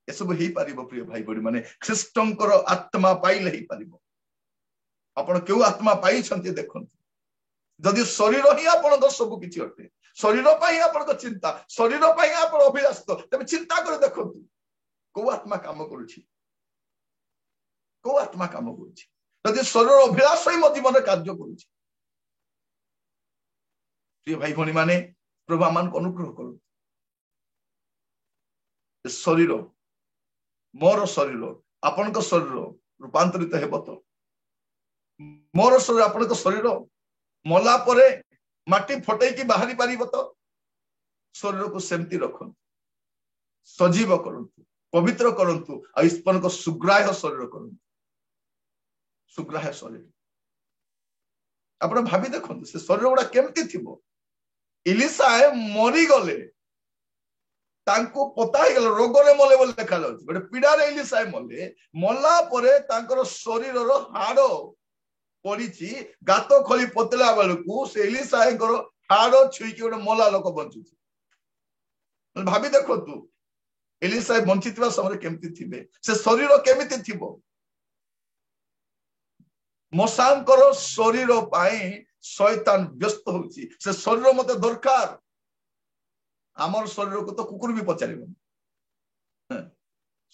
ଏସବୁ ହେଇପାରିବ ପ୍ରିୟ ଭାଇ ଭଉଣୀ ମାନେ, ଖ୍ରୀଷ୍ଟଙ୍କର ଆତ୍ମା ପାଇଲେ ହେଇପାରିବ। ଆପଣ କେଉଁ ଆତ୍ମା ପାଇଛନ୍ତି ଦେଖନ୍ତୁ। ଯଦି ଶରୀର ହିଁ ଆପଣଙ୍କ ସବୁ କିଛି ଅଟେ, ଶରୀର ପାଇଁ ଆପଣଙ୍କ ଚିନ୍ତା, ଶରୀର ପାଇଁ ଆପଣ ଅଭିଳାଷିତ, ତେବେ ଚିନ୍ତା କରି ଦେଖନ୍ତୁ କୋଉ ଆତ୍ମା କାମ କରୁଛି, କୋଉ ଆତ୍ମା କାମ କରୁଛି। ଯଦି ଶରୀର ଅଭିଳାଷ ହିଁ ମୋ ଜୀବନରେ କାର୍ଯ୍ୟ କରୁଛି, ପ୍ରିୟ ଭାଇ ଭଉଣୀ ମାନେ, ପ୍ରଭୁ ଆମମାନଙ୍କୁ ଅନୁଗ୍ରହ କରନ୍ତୁ। ଶରୀର, ମୋର ଶରୀର ଆପଣଙ୍କ ଶରୀର ରୂପାନ୍ତରିତ ହେବ ତ? ମୋର ଶରୀର ଆପଣଙ୍କ ଶରୀର ମଲା ପରେ ମାଟି ଫଟେଇକି ବାହାରି ପାରିବ ତ? ଶରୀରକୁ ସେମିତି ରଖନ୍ତୁ, ସଜୀବ କରନ୍ତୁ, ପବିତ୍ର କରନ୍ତୁ, ଆଉ ଈଶ୍ୱରଙ୍କ ସୁଗ୍ରାହ୍ୟ ଶରୀର କରନ୍ତୁ। ସୁଗ୍ରାହ୍ୟ ଶରୀର ଆପଣ ଭାବି ଦେଖନ୍ତୁ, ସେ ଶରୀର ଗୁଡା କେମିତି ଥିବ? ଇଲିସାଏ ମରିଗଲେ, ତାଙ୍କୁ ପତା ହେଇଗଲା, ରୋଗରେ ମଲେ ବୋଲି ଦେଖାଯାଉଛି। ଗୋଟେ ପୀଡାରେ ଇଲିସାଏ ମଲେ, ମଲା ପରେ ତାଙ୍କର ଶରୀରର ହାଡ ପଡିଛି, ଗାତ ଖୋଳି ପୋତିଲା ବେଳକୁ ସେ ଇଲିସାଏଙ୍କର ହାଡ ଛୁଇଁକି ଗୋଟେ ମଲା ଲୋକ ବଞ୍ଚୁଛି। ଭାବି ଦେଖନ୍ତୁ ଏଲିସାଏ ବଞ୍ଚିଥିବା ସମୟରେ କେମିତି ଥିବେ, ସେ ଶରୀର କେମିତି ଥିବ? ମଶାଙ୍କର ଶରୀର ପାଇଁ ଶୈତାନ ବ୍ୟସ୍ତ ହଉଛି। ସେ ଶରୀର ମତେ ଦରକାର। ଆମର ଶରୀରକୁ ତ କୁକୁର ବି ପଚାରିବନି,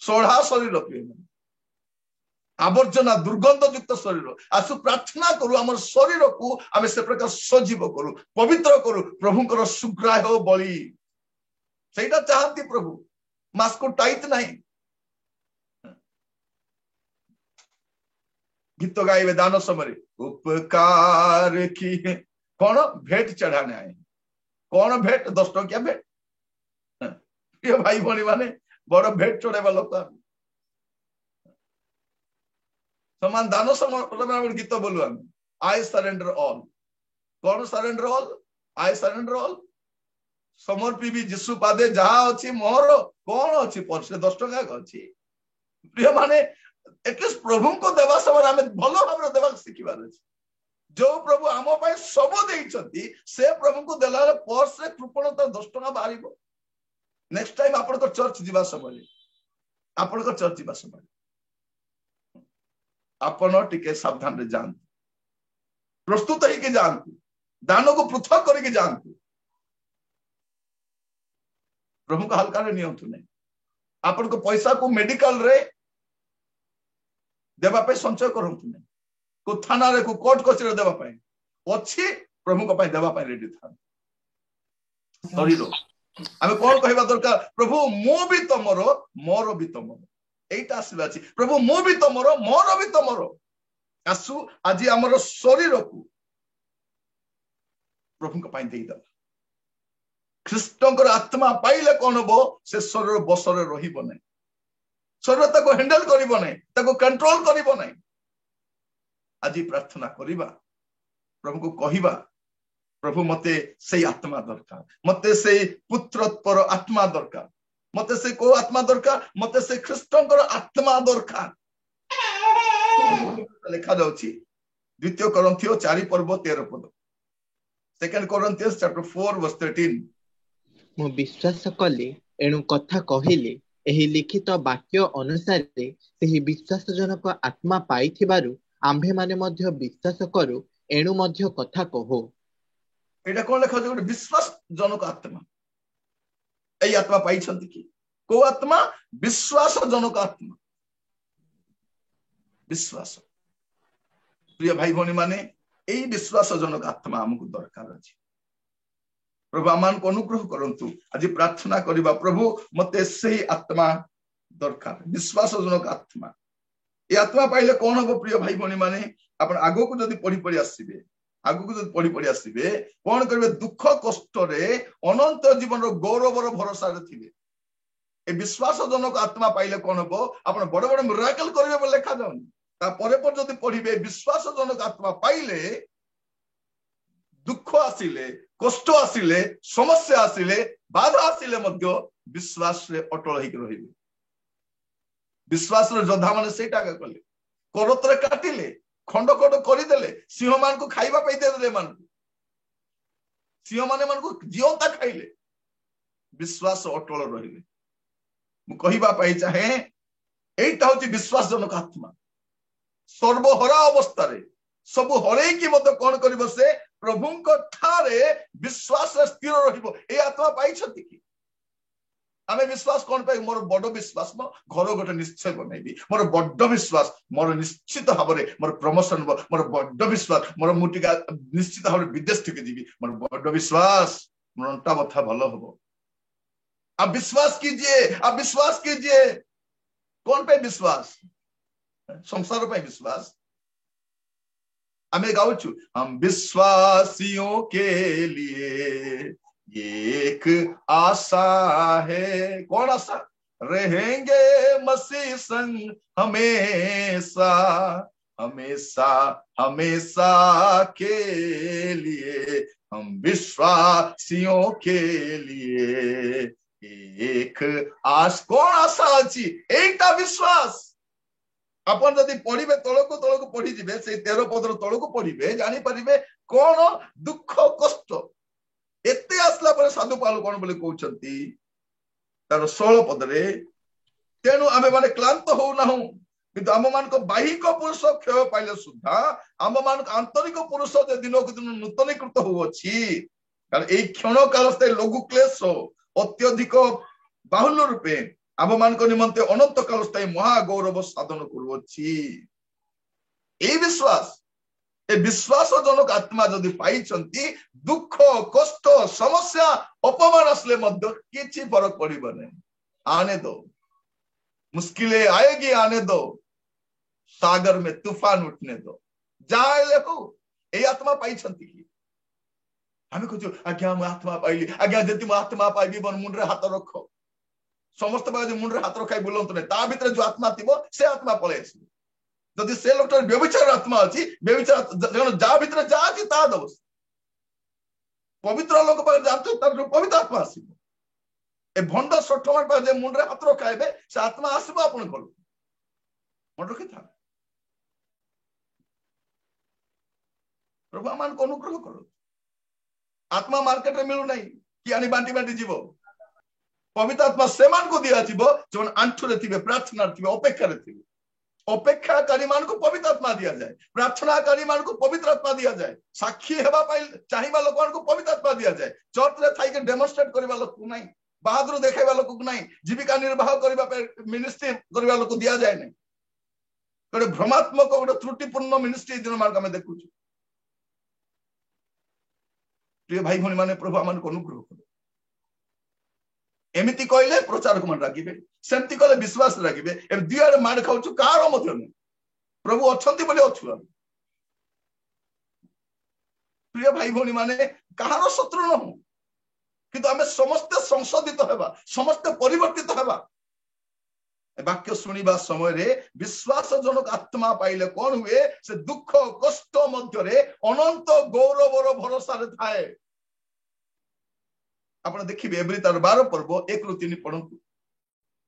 ସଢା ଶରୀର, ଆବର୍ଜନା ଦୁର୍ଗନ୍ଧ ଯୁକ୍ତ ଶରୀର। ଆସୁ ପ୍ରାର୍ଥନା କରୁ ଆମର ଶରୀରକୁ ଆମେ ସେ ପ୍ରକାର ସଜୀବ କରୁ, ପବିତ୍ର କରୁ, ପ୍ରଭୁଙ୍କର ସୁଗ୍ରାହ୍ୟ ବଳି। ସେଇଟା ଚାହାନ୍ତି ପ୍ରଭୁ, ମାସକୁ ଟାଇଟ୍ ନାହିଁ। गीत गाइबे दान समय उपकार किए कौन भेंट चढ़ाने आए, कौन भेंट? 10 टंकिया भेंट। ये भाई भौणी माने बड़ भेंट चढ़ाइबा लोक समान दान समय गीत बोलू आम, आई सरेंडर ऑल। कौन surrender all I surrender all समर्पी जीशु पादे जहा अच्छी मोर कौन अच्छी पर्से 10 टका अच्छी प्रिय माने एटलिस्ट प्रभु को देवा समय आम भल भाव देवा शिखबार अच्छे जो प्रभु आम सब देइछंती से प्रभु को देला पर्स रे कृपणता 10 टका बाहर नेक्स्ट टाइम आपण को चर्च जीवा समय आपण को चर्च जीवा समय आपण टिके सावधान रे जान प्रस्तुत होके जानतु दान को पृथक करके जानतु प्रभु को हल्का रे नियंतु नहीं आपण को पैसा को मेडिकल रे देवा पे संचय करंतु नहीं को थाना रे को कोर्ट कचरे देवा पे अछि प्रभु को पे देवा पे रेडी था शरीर आमे कोन कहबा दरकार प्रभु मो भी तमरो मोर भी तमरो एटा आसीबा अछि प्रभु मो भी तमरो मोर भी तमरो आसु आज हमर शरीर को प्रभु को पाई देई द ख्रीष्टंकर आत्मा पाइले कोन हो से शरीर बसरे रहिबो नै शरीर ताको हैंडल करिबो नै ताको कंट्रोल करिबो नै आज प्रार्थना करिबा प्रभु को कहिबा प्रभु मते से आत्मा दरकार मते से पुत्रत्वर आत्मा दरकार मते से को आत्मा दरकार मते से ख्रीष्टंकर आत्मा दरकार लिखा जाउची द्वितीय कोरिन्थियो 4 पर्व 13 पद सेकंड कोरिन्थियंस चैप्टर 4 वर्स 13 मु विश्वास कले एणु कथा कहिले एही लिखित वाक्य अनुसार सेही विश्वासजनक आत्मा पाइथिबारु आम्भे माने मध्य विश्वास करू एणु मध्य कथा कहो एटा कोन लेखा जे विश्वासजनक आत्मा एई आत्मा पाइछंती कि को आत्मा विश्वासजनक आत्मा विश्वास प्रिय भाई भौणी माने एई विश्वासजनक आत्मा हमकु दरकार अछि प्रभु आमान को अनुग्रह करंतु आज प्रार्थना करिबा प्रभु मते सही आत्मा दरकार विश्वासजनक आत्मा ए आत्मा पाइले कोन हो प्रिय भाई भौणी माने आपण आगो को जदी पढी पढी आसीबे आगो को जदी पढी पढी आसीबे कोन करबे दुख कष्ट रे अनंत जीवन रो गौरव रो भरोसा रे थिबे ए विश्वासजनक आत्मा पाइले कोन हो आपण बड़ बड़ मिराकल करिवे बोले लेखा जाउनी ता परे पर जदी पढिबे विश्वासजनक आत्मा पाइले दुख आसिले कष्ट आसिले समस्या आसिले बाधा आसिले मध्य विश्वास रे अटल होई रहिबे विश्वास रे जोधा माने सेटा का कले करतरे काटिले खंड खंड करि देले सिंह मान को खाइबा पई देले मान सिंह माने मान को जीवंता खाइले विश्वास अटल रहिबे मु कहिबा पई चाहे एटा होची विश्वास जनक आत्मा सर्वहरा अवस्था रे सब हरे की मत कोन करबो से प्रभु को ठारे विश्वास स्थिर रहिबो ए आत्मा पाइछति कि आमे विश्वास कोन पाइ मोर बड़ विश्वास म घर गोटे निश्चय बनैबी मोर बड़ विश्वास मोर निश्चित भाबरे मोर प्रमोशन मोर बड़ विश्वास मोर मुटिका निश्चित भाबरे विदेश के जीवी मोर बड़ विश्वास मोर अंटा बथा भलो हबो आप विश्वास कीजिए कौन पे विश्वास संसार पे विश्वास हमें गाउचु हम विश्वासियों के लिए एक आशा है कौन आशा रहेंगे मसीह संग हमेशा हमेशा हमेशा के लिए हम विश्वासियों के लिए एक कौन आशा अच्छी एकटा विश्वास अपन जदि पढ़िबे तळको पढ़ी जिबे से 13 पदर तळको पढ़िबे जानि परिबे कोन दुख कष्ट एते आसला पर साधु पाल कोन बोले कहउचंती तार 16 पदरे तेनु आमे माने क्लांत हो ना हो किंतु आम मान को बाहिक पुरुष क्षय पाइले सुद्धा आम मान आंतरिक पुरुष जे दिन को दिन नूतनीकृत हो अछि कारण एई क्षण काल से लघु क्लेश अत्यधिक बाहुल्य रूपे आम मान को निमंते अनंत काल स्थायी महागौरव साधन करुअछि ए विश्वासजनक आत्मा जदि पाइछंती दुख कष्ट समस्या अपमान असले मध्य किछि फरक पड़िबो नै आने दो मुश्किलें आएगी आने दो सागर में तूफान उठने दो जाए हो ए आत्मा पाइछंती कि आमे कहू आज्ञा मैं आत्मा पाइली आज्ञा जति मैं आत्मा पाइबी बन मुंडरे हाथ रखो समस्त बाजे मुंडरे हाथ रखाई बोलंतु नै ता भितर जो आत्मा थिबो से आत्मा पळे आसी जदि से लोकटर व्यभिचार आत्मा अछि व्यभिचार जा भितर जा अछि ता दबस पवित्र लोक पाखे जाते पवित्र आत्मा आसब ए भंड सठमान पाखे मुंडे हाथ रखाइबे से आत्मा आसब आपण घर मन रखी था प्रभु आम अनुग्रह करो आत्मा मार्केट में मिलू ना कि आनी बांटी बांटी जीव पवित्र आत्मा से को दिया जो आंठू थे प्रार्थना थे अपेक्षा थे अपेक्षाकारी मान को पवित्र आत्मा दिया जाए प्रार्थनाकारी मान को पवित्र आत्मा दिया जाए साक्षी हेबा चाहिए लोक मान को पवित्र आत्मा दिया जाए चर्च रे थाई के डेमोन्स्ट्रेट करबा लोक को नहीं बहादुर देखाइबा लोक को नहीं जीविका निर्वाह करबा मिनिस्ट्री करबा लोक दिया जाए नहीं गोटे भ्रमात्मक गोटे त्रुटिपूर्ण मिनिस्ट्री दिन मान आम देखु प्रिय भाई भणी माने प्रभु आम अनुग्रह करो एमती कहले प्रचारक मान रागिबे सेमती कहले विश्वास रागिबे ए दुआरे मार खाउछु कार मध्य नहीं प्रभु अछंती बोले अछु हम प्रिय भाई भणी माने कहार शत्रु न हो किंतु आमे समस्त संशोधित हेबा समस्त परिवर्तित हेबा वाक्य सुनिबा समय रे विश्वास जनक आत्मा पाइले कोन हुए से दुख कष्ट मध्य रे अनंत गौरवर भरोसा रे थाए आप देखिए एवरी तार 12 पर्व 1 ରୁ 3 पढ़ंतु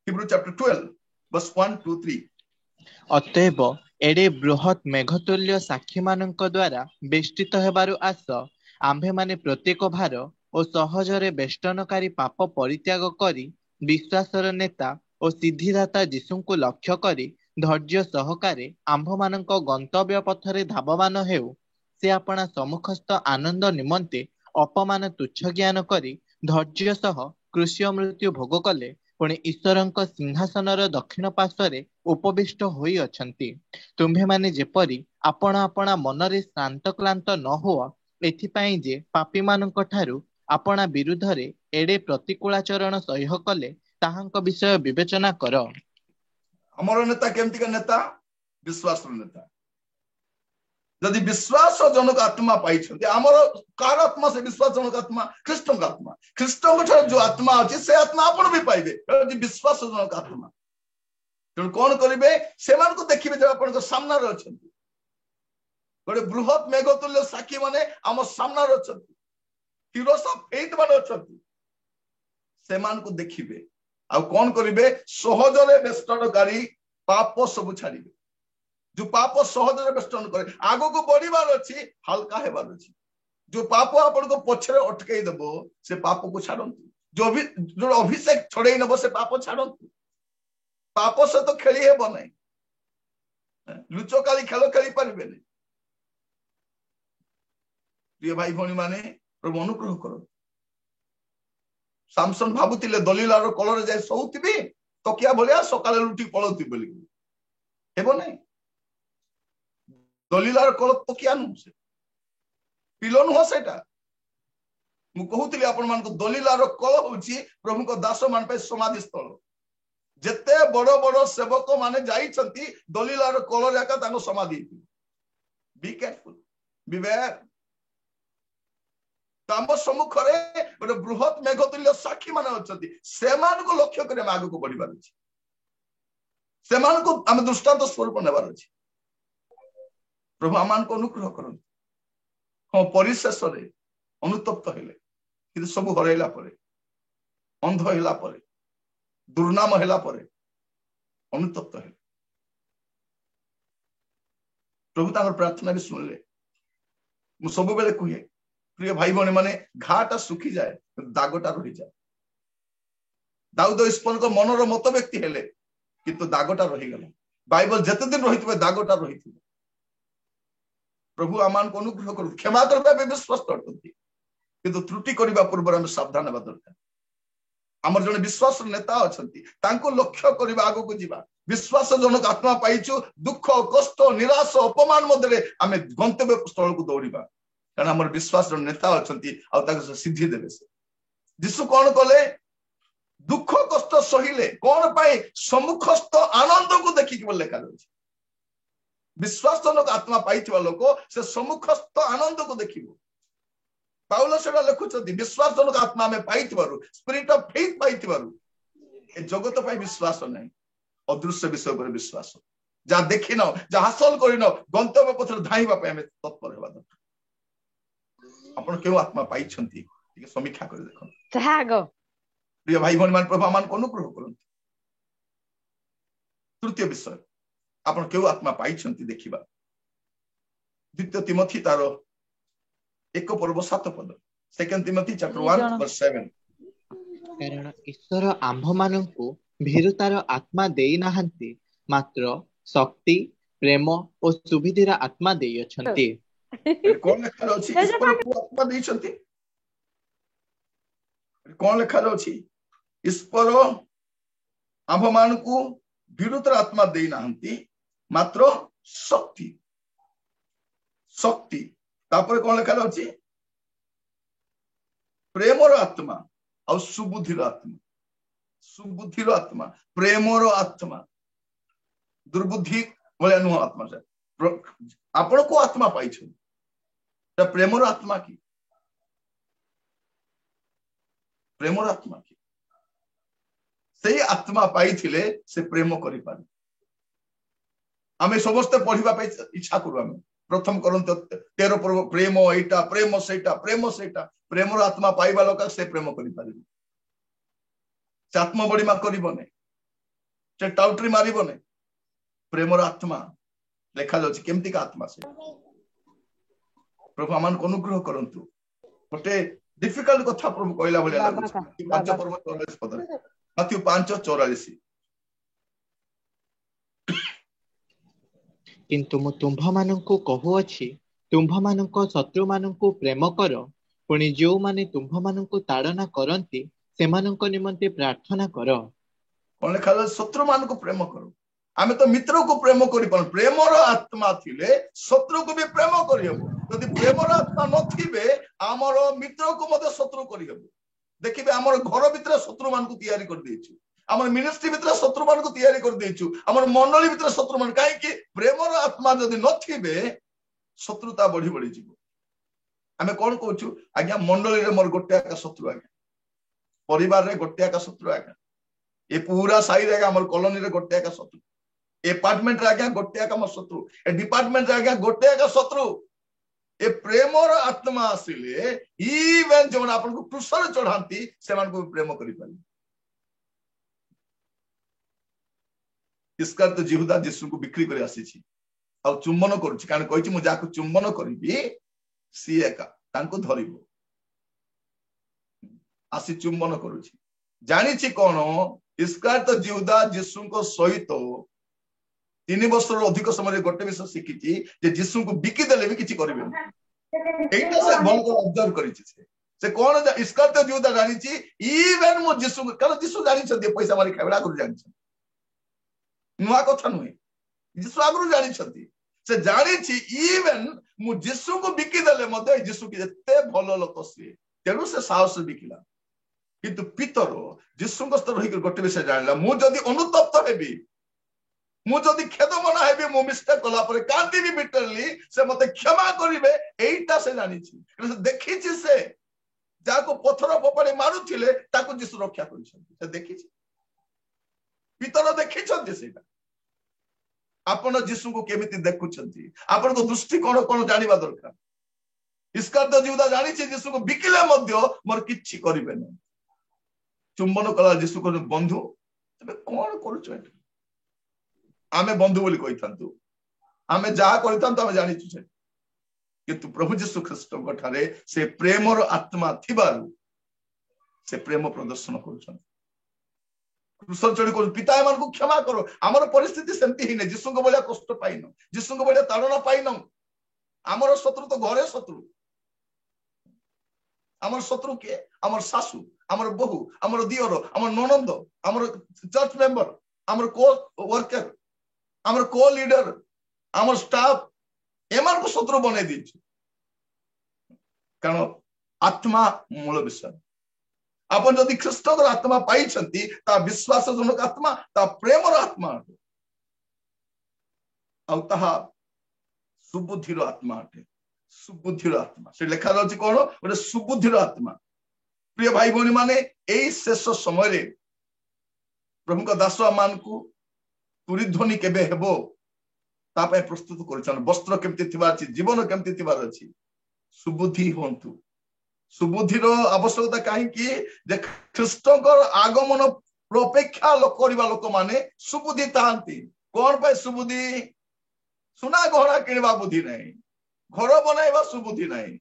हिब्रू चैप्टर 12 वर्स 1 2 3 अतएव एडे बृहत मेघतुल्य साक्षी मानक द्वारा बेष्टित हेबारु आस आम्भे माने प्रत्येक भार और सहजरे बेष्टनकारी पाप परित्याग करी विश्वासर नेता और सिद्धिदाता यीशु को लक्ष्य करी धैर्य सहकारे आम्भ मानक गंतव्य पथरे धावमान हेउ से आपणा सम्मुखस्थ आनंद निमंते अपमान तुच्छ ज्ञान करी धैर्य सह कृष्य मृत्यु भोग कले पुणी ईश्वरଙ୍କ सिंहासनर दक्षिण पार्श्वरे उपविष्ट होई अछंती तुम्भे माने जेपरी आपण आपणा मनरे शांत क्लांत न हो एथिपाई जे पापी मानक ठारू आपणा विरुद्धरे एडे प्रतिकूलाचरण सह्य कले ताहांक विषय विवेचना कर हमर नेता केमती का नेता विश्वास नेता यदि विश्वास जनक आत्मा पाई आमर कार आत्मा से विश्वास जनक आत्मा ख्रीष्टों जो आत्मा अच्छी से आत्मा आपण भी पाइबे विश्वास जनक आत्मा तेणु कौन करेंगे से देखिए जब आप सामने अच्छा गोटे बृहत मेघतुल्य साक्षी माने आम सामने अच्छा हिरोस ऑफ फेथ मान अच्छा से देखिए आ कौन करेंगे सहजरे बेष्टनकारी पाप सब छाड़े जो पाप सहजरे बेष्टन करे आगो को बढ़िबार अच्छी हल्का हेबार अच्छी जो पाप आपण को पछरे अटकई देबो से पाप को छाड़ंतु जो अभिषेक छड़ई नबो से पाप छाड़ंतु पाप से तो खेली हेबो नै लुचकाली खेल खेली पारिबे नै प्रिय भाई भणी माने प्रभु अनुग्रह करो सामसन भाबुतिले दलीलार कलर जाय सोउतिबी तकिया भलिया सकाले लुटी पळौति बोली हेबो नै दलीलार कल तकिया नु से पिलो नुह सेटा मु कहूतिली आपण मान को दलीलार कल होची प्रभु को दास मान पे समाधि स्थल जेते बड़ बड़ सेवक माने जाईछंती दलीलार कल जाका तानो समाधि बी केयरफुल बिवेयर ताम सम्मुखरे गोटे बृहत मेघतुल्य साक्षी माने अछंती सेमान को लक्ष्य करे हम आगु को बढ़िबार अछि सेमान को हम दृष्टांत स्वरूप नेबार अछि प्रभु आमान को अनुग्रह करन हाँ परिशेष अनुतप्त हेले कि सब हरैला परे अंध होला परे दुर्नाम होला परे अनुतप्त हेले प्रभु तांकर प्रार्थना भी सुनले मु सब बेले कहे प्रिय भाई भणी माने घाटा सुखी जाए दागटा रही जाए दाऊद इस्पन को मनर मत व्यक्ति हेले किंतु दागटा रही गला बाइबल जते दिन रही दागटा रही प्रभु आमान को अनुग्रह करू क्षमा करबा विश्वास करते किंतु त्रुटि करबा पूर्व हम सावधान हेबा दरकार आमर जने विश्वास नेता अछंती तांको लक्ष्य करबा आगो को जीवा विश्वास जनक आत्मा पाइछु दुख कष्ट निराश अपमान मध्यरे आमे गंतव्य स्थल को दौड़ीबा कारण आमर विश्वास नेता अछंती आ ताको सिद्धि देबे से यीशु कोन कले दुख कष्ट सहिले कोन पाई सम्मुखस्थ आनंद को देखि के लेखा अछि विश्वास जनक आत्मा पाइथिबा लोक से सम्मुखस्थ आनंद को देखिबो पाउलो सेटा लिखुछथि विश्वास जनक आत्मा में पाइथिबारु स्पिरिट ऑफ फेथ पाइथिबारु ए जगत पाई विश्वास नहीं अदृश्य विषय पर विश्वास जा देखिनो जा हासिल करिनो गंतव्य पथर धाइबा पे हमें तत्पर हेबा दरकार आपण केउ आत्मा पाइछंती टिके समीक्षा कर देखो त्याग प्रिय भाई भौणी मान प्रभु आमान को अनुग्रह करंतु तृतीय विषय आपण केउ आत्मा पाइछंती देखिबा द्वितीय तिमोथी तार 1 पर्व 7 पद सेकंड तिमोथी चैप्टर 1 वर्स 7 କାରଣ ଈଶ୍ୱର ଆମ୍ଭମାନଙ୍କୁ ଭୀରୁତାର ଆତ୍ମା ଦେଇନାହାନ୍ତି ମାତ୍ର ଶକ୍ତି ପ୍ରେମ ଓ ସୁବିଧାର ଆତ୍ମା ଦେଇଅଛନ୍ତି। कौन लेखा अछि ईश्वर को आत्मा दैछंती कौन लेखा अछि ईश्वर आम्भमान को भीरुतर आत्मा देई नाहंती मात्र शक्ति शक्ति तापर कौन लेखा अछि प्रेमर आत्मा और सुबुद्धिर आत्मा प्रेमर आत्मा दुर्बुद्धि भलिया नुह आत्मा से आपण को आत्मा पाइछ प्रेमर आत्मा की प्रेमर आत्मा की से आत्मा पाई थिले से प्रेम करि पारे आमे समस्त पढ़िबा पे इच्छा करू आमे प्रथम करंत 13 पर्व प्रेम एटा प्रेम सेटा प्रेमर आत्मा पाइबा लोक से प्रेम करि पारे से आत्मा बड़ी मा करिबने से टाउटरी मारिबने प्रेमर आत्मा लेखा जाउछि केमति का आत्मा से प्रभु आमान को अनुग्रह करंतु गोटे डिफिकल्ट कथा प्रभु कहला भलिया लागुछि 5 पर्व 44 पद मत्ती 5:44 କିନ୍ତୁ ମୁଁ ତୁମ୍ଭମାନଙ୍କୁ କହୁଅଛି ତୁମ୍ଭମାନଙ୍କ ଶତ୍ରୁମାନଙ୍କୁ ପ୍ରେମ କର ପୁଣି ଯେଉଁମାନେ ତୁମ୍ଭମାନଙ୍କୁ ତାଡ଼ନା କରନ୍ତି ସେମାନଙ୍କ ନିମନ୍ତେ ପ୍ରାର୍ଥନା କର। କଣ ଲେଖା ଅଛି ଶତ୍ରୁ ମାନଙ୍କୁ ପ୍ରେମ କର आमे तो मित्र को प्रेम करि पर प्रेमर आत्मा थिले शत्रु को भी प्रेम करि हबो यदि प्रेमर आत्मा नथिबे हमर मित्र को मते शत्रु करि हबो देखिबे हमर घर भीतर शत्रु मान को तयारी कर देछु हमर मिनिस्ट्री भीतर शत्रु मान को तयारी कर देछु हमर मंडली भीतर शत्रु मान काहे कि प्रेमर आत्मा यदि नथिबे शत्रुता बढ़ी बढ़ी जीवो आमे कोन कहछु आज्ञा मंडली रे मोर गोटे का शत्रु आज्ञा परिवार रे गोटे का शत्रु आज्ञा ए पूरा साई रे हमर कॉलोनी रे गोटे का शत्रु अपार्टमेंट रे आज्ञा गोटे का शत्रु ए डिपार्टमेंट रे आज्ञा गोटे का शत्रु ए प्रेमर आत्मा आसिले इवन जो आपन को क्रूसर चढ़ांती से मान को प्रेम करि पारी इसका तो यहूदा यीशु को बिक्री करि आसी छी आ चुंबन करूची कारण कहिची मु जाको चुंबन करबी सी एका तांको धरिबो आसी चुंबन करूची जानि छी कोन इसका तो यहूदा यीशु को सहित 3 वर्ष अधिक समय गोटे विषय शिखी जे यीशु को बिकी देले भी किछि करिबे एटा से भल को ऑब्जर्व करिछि से कोन इसका तो यहूदा जानि छी इवन मो यीशु कारण यीशु जानि छ पैसा मारी खाइबा गुरु जानि छ नुआ कथा नुहे यीशु आगु जानि छथि से जानि छी इवन मु यीशु को बिकी देले मते यीशु की जते भल लोक से तेनु से साहस बिकिला किंतु पितर यीशु को स्तर होई गोटे विषय जानला मु जदी अनुतप्त हेबी मु जदी खेद मना हेबी मु मिस्टेक कला पर कांति भी बिटरली से मते क्षमा करिवे एटा से जानि छी से देखि छी से जाको पत्थर पपड़े मारुथिले ताको यीशु रक्षा करिसथि से देखि छी पितर देखि छथि सेटा आपण यीशु को केमिति देखुछथि आपण को दृष्टि कोन जानिबा दरकार इसका तो यहूदा जानि छी यीशु को बिकिले मध्य मोर किछि करिवे न चुंबन कला यीशु को बंधु तबे कोन करूछ एटा आमे बंधु बोली कहिथांतु आमे जा करिथांतु आमे जानि छु किंतु प्रभु यीशु ख्रीष्ट ठारे से प्रेमर आत्मा थिबारु से प्रेम प्रदर्शन करूछन क्रूसर चढ़ी को पिता मान को क्षमा करो हमर परिस्थिति सेमती ही नै यीशु को बोलिया कष्ट पाइनो यीशु को बोलिया ताड़ना पाइनो हमर शत्रु तो घरे शत्रु हमर शत्रु के हमर सासू हमर बहु हमर दियर हमर ननंद हमर चर्च मेंबर हमर को वर्कर हमर को लीडर हमर स्टाफ एमान को शत्रु बने दी कारण आत्मा मूल विषय अपन जदि ख्रीष्ट आत्मा पाई ता विश्वास जनक आत्मा ता प्रेमर आत्मा आ सुबुद्धिर आत्मा अटे सुबुद्धिर आत्मा से लेखा जाउछि कोन गोटे सुबुद्धिर आत्मा प्रिय भाई भौणी माने एई शेष समय रे प्रभु का दास मान को तुरीध्वनि केबे हेबो ता पय प्रस्तुत करछन वस्त्र केमति थिबार अछि जीवन केमति थिबार अछि सुबुद्धि होंतु सुबुद्धि आवश्यकता कहीं ख्रीष्टर आगमन अपेक्षा करवा लोक माने सुबुद्धि थांती कौन पाए सुबुद्धि सुना गहना किणवा बुद्धि नहीं घर बनवा सुबुद्धि नहीं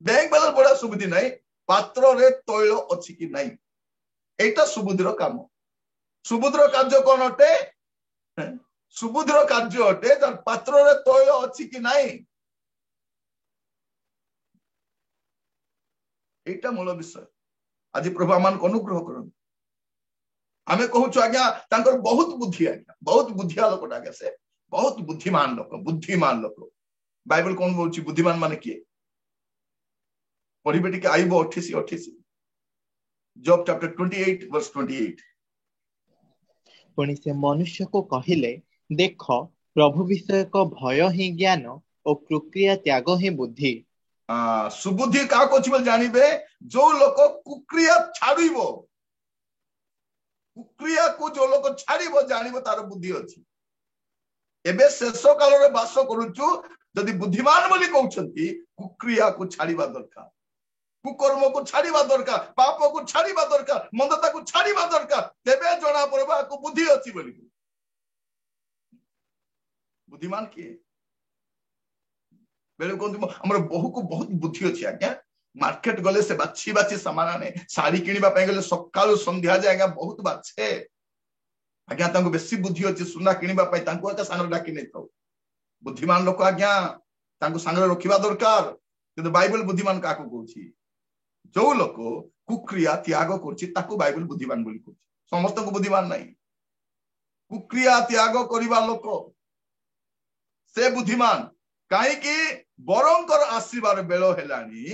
बैंक बैलेंस बढ़ा सुबुद्धि नहीं पात्र रे तैल अच्छी कि नहीं एटा सुबुद्धिर काम सुबुद्धिर कार्य कौन अटे सुबुद्धिर कार्य अटे पात्र रे तैल अच्छी कि नहीं एटा मूल विषय आज प्रभु आम अनुग्रह कर आमे कहूँ आज्ञा बहुत बुद्धि आज्ञा बहुत बुद्धिया लोक आज्ञा से बहुत बुद्धिमान लोक बाइबल कौन बोलछि बुद्धिमान माने किए पढ़िबे टिके आइबो 28 जॉब चैप्टर 28 वर्स 28 पुणी से मनुष्य को कहिले देख प्रभु विषय को भय ही ज्ञान और कुक्रिया त्याग ही बुद्धि सुबुद्धि का को जानिबे जो लोक कुक्रिया छाड़िबो कुक्रिया को जो लोक छाड़िबो जानिबो तार बुद्धि अछि एबे शेष काल रे वास करूछु यदि बुद्धिमान बोली कहउछंती कुक्रिया को छाड़िबा दरकार कुकर्म को छाड़िबा दरकार पाप को छाड़िबा दरकार मंदता को छाड़िबा दरकार तेबे जणा पड़बा को बुद्धि अछि बोली बुद्धिमान किए बेले कहते हमर बहु को बहुत बुद्धि अछि आज्ञा मार्केट गले से बाछी बाछी सामान आने साड़ी किनिबा पय गले सकाळु संध्या जाय आज्ञा बहुत बाछे आज्ञा तांको बेसी बुद्धि अछि सुना किनिबा पय तांको आका सांग डाकी नै थाउ बुद्धिमान लोक आज्ञा तांको सांग रखिबा दरकार किंतु बाइबल बुद्धिमान काको कहउछि जो लोक कुक्रिया त्याग करछि ताको बाइबल बुद्धिमान बोली कहउछि समस्त को बुद्धिमान नाही कुक्रिया त्याग करिबा लोक से बुद्धिमान काहे कि बरंकर आसीबार बेलो हेलानी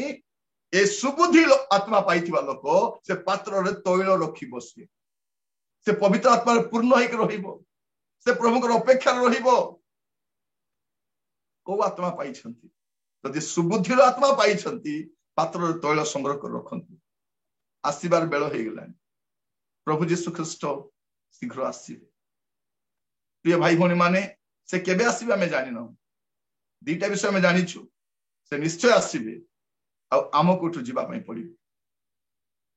ए सुबुद्धि आत्मा पाइथिबा लोक से पात्र रे तैल रखिबो से पवित्र आत्मा रे पूर्ण होइक रहिबो से प्रभु को अपेक्षा रहिबो को आत्मा पाइछंती यदि सुबुद्धि आत्मा पाइछंती पात्र रे तैल संग्रह कर रखंती आसीबार बेलो हे गेलानी प्रभु यीशु ख्रीष्ट शीघ्र आसीबे प्रिय भाई भौणी माने से केबे आसीबे हमें जानि न दीटा विषय में जानिछु से निश्चय आसीबे आ आमको उठु जीवा पई पड़िबे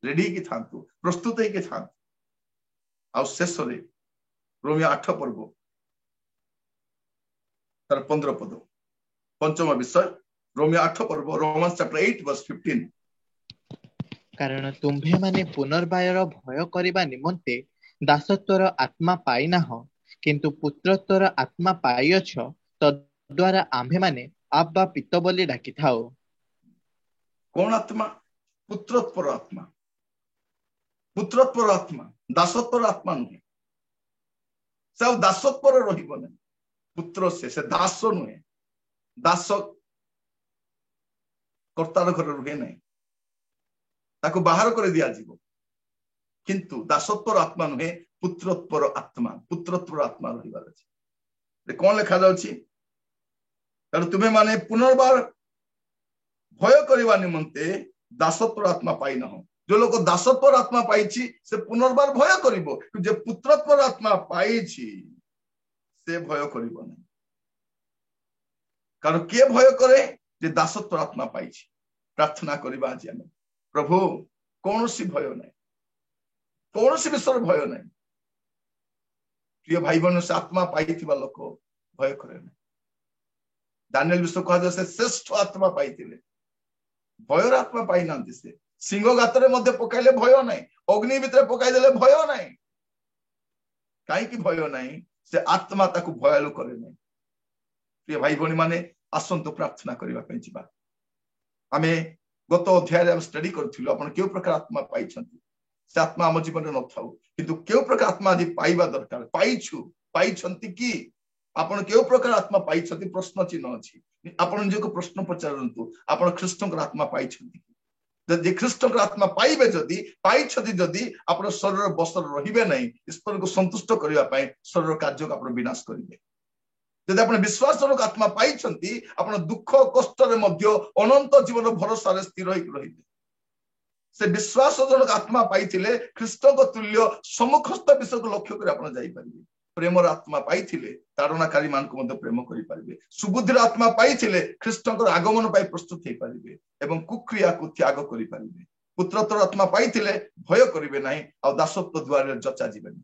रेडी की थांतु प्रस्तुत हे के थांतु आ शेष रे रोमियो 8 पर्व तर 15 पद पंचम विषय रोमियो 8 पर्व रोमन्स चैप्टर 8 वर्स 15 कारण तुम्भे माने पुनर्बायर भय करिबा निमंते दासत्वर आत्मा पाई नाह किंतु पुत्रत्वर आत्मा पाइअछ तद्वारा आम्भे माने आब्बा पिता बोली डाकी थाओ कौन आत्मा पुत्रत्वर आत्मा दासत्वर आत्मा नुहे से दासत्वर रहिबो नै पुत्र से दास नुहे दास कर्तार घर रुहे नै ताको बाहर कर दिया जीवो किंतु दासत्वर आत्मा नुहे पुत्रत्वर आत्मा रहिबार अछि कौन लिखा जाउछि कारण तुम्हें माने पुनर्बार भय करवा निमंते दासत्वर आत्मा पाई न हो जो लोग दासत्वर आत्मा पाइछि से पुनर्बार भय करिवो जे पुत्रत्वर आत्मा पाइछि से भय करिवो नै कारण के भय करे जे दासत्वर आत्मा पाइछि प्रार्थना करिबा आज हम प्रभु कोनोसी भय नै कोनोसी विषय भय नै प्रिय भाई बहन से आत्मा पाइथिबा लोक भय करे नै दानिएल विषय कहा जाय से श्रेष्ठ आत्मा पाइथिले भयर आत्मा पाई नांती से सिंह गातरे मध्य पकाइले भय नाही अग्नि भितर पकाई देले भय नाही काई की भय नाही से आत्मा ताकू भयालु करे नाही प्रिय भाई भणी माने आसंतो प्रार्थना करबा पई जिबा आमे गत अध्याय रे हम स्टडी करथिलु आपण केउ प्रकार आत्मा पाइछंती से आत्मा हम जीवन रे न थाउ किंतु केउ प्रकार आत्मा आदि पाइबा दरकार पाइछंती की आपण केउ प्रकार आत्मा पाइछंती प्रश्न चिन्ह अछि आपण जे को प्रश्न पचारंतु आपण ख्रीष्टकर आत्मा पाइछंती जदि ख्रीष्टकर आत्मा पाइबे जदि पाइछंती जदि आपण शरीर बसर रहिबे नै ईश्वर को संतुष्ट करिवा पई शरीर कार्य को आपण विनाश करिवे जदि आपण विश्वासजनक आत्मा पाइछंती आपण दुख कष्ट रे मध्य अनंत जीवन भरोसा रे स्थिर होई रहिबे से विश्वासजनक आत्मा पाइथिले ख्रीष्टक तुल्य सम्मुखस्थ विषय को लक्ष्य कर आपण जाई परिबे प्रेमर आत्मा पाइथिले ताड़नाकारी मान को प्रेम करें सुबुद्धिर आत्मा पाइथिले ख्रीष्टकर आगमन पाई प्रस्तुत हो पारे एवं कुक्रिया को त्याग करें पुत्रत्वर आत्मा पाइथिले भय करेंगे ना आ दासत्व द्वार जचा जीवन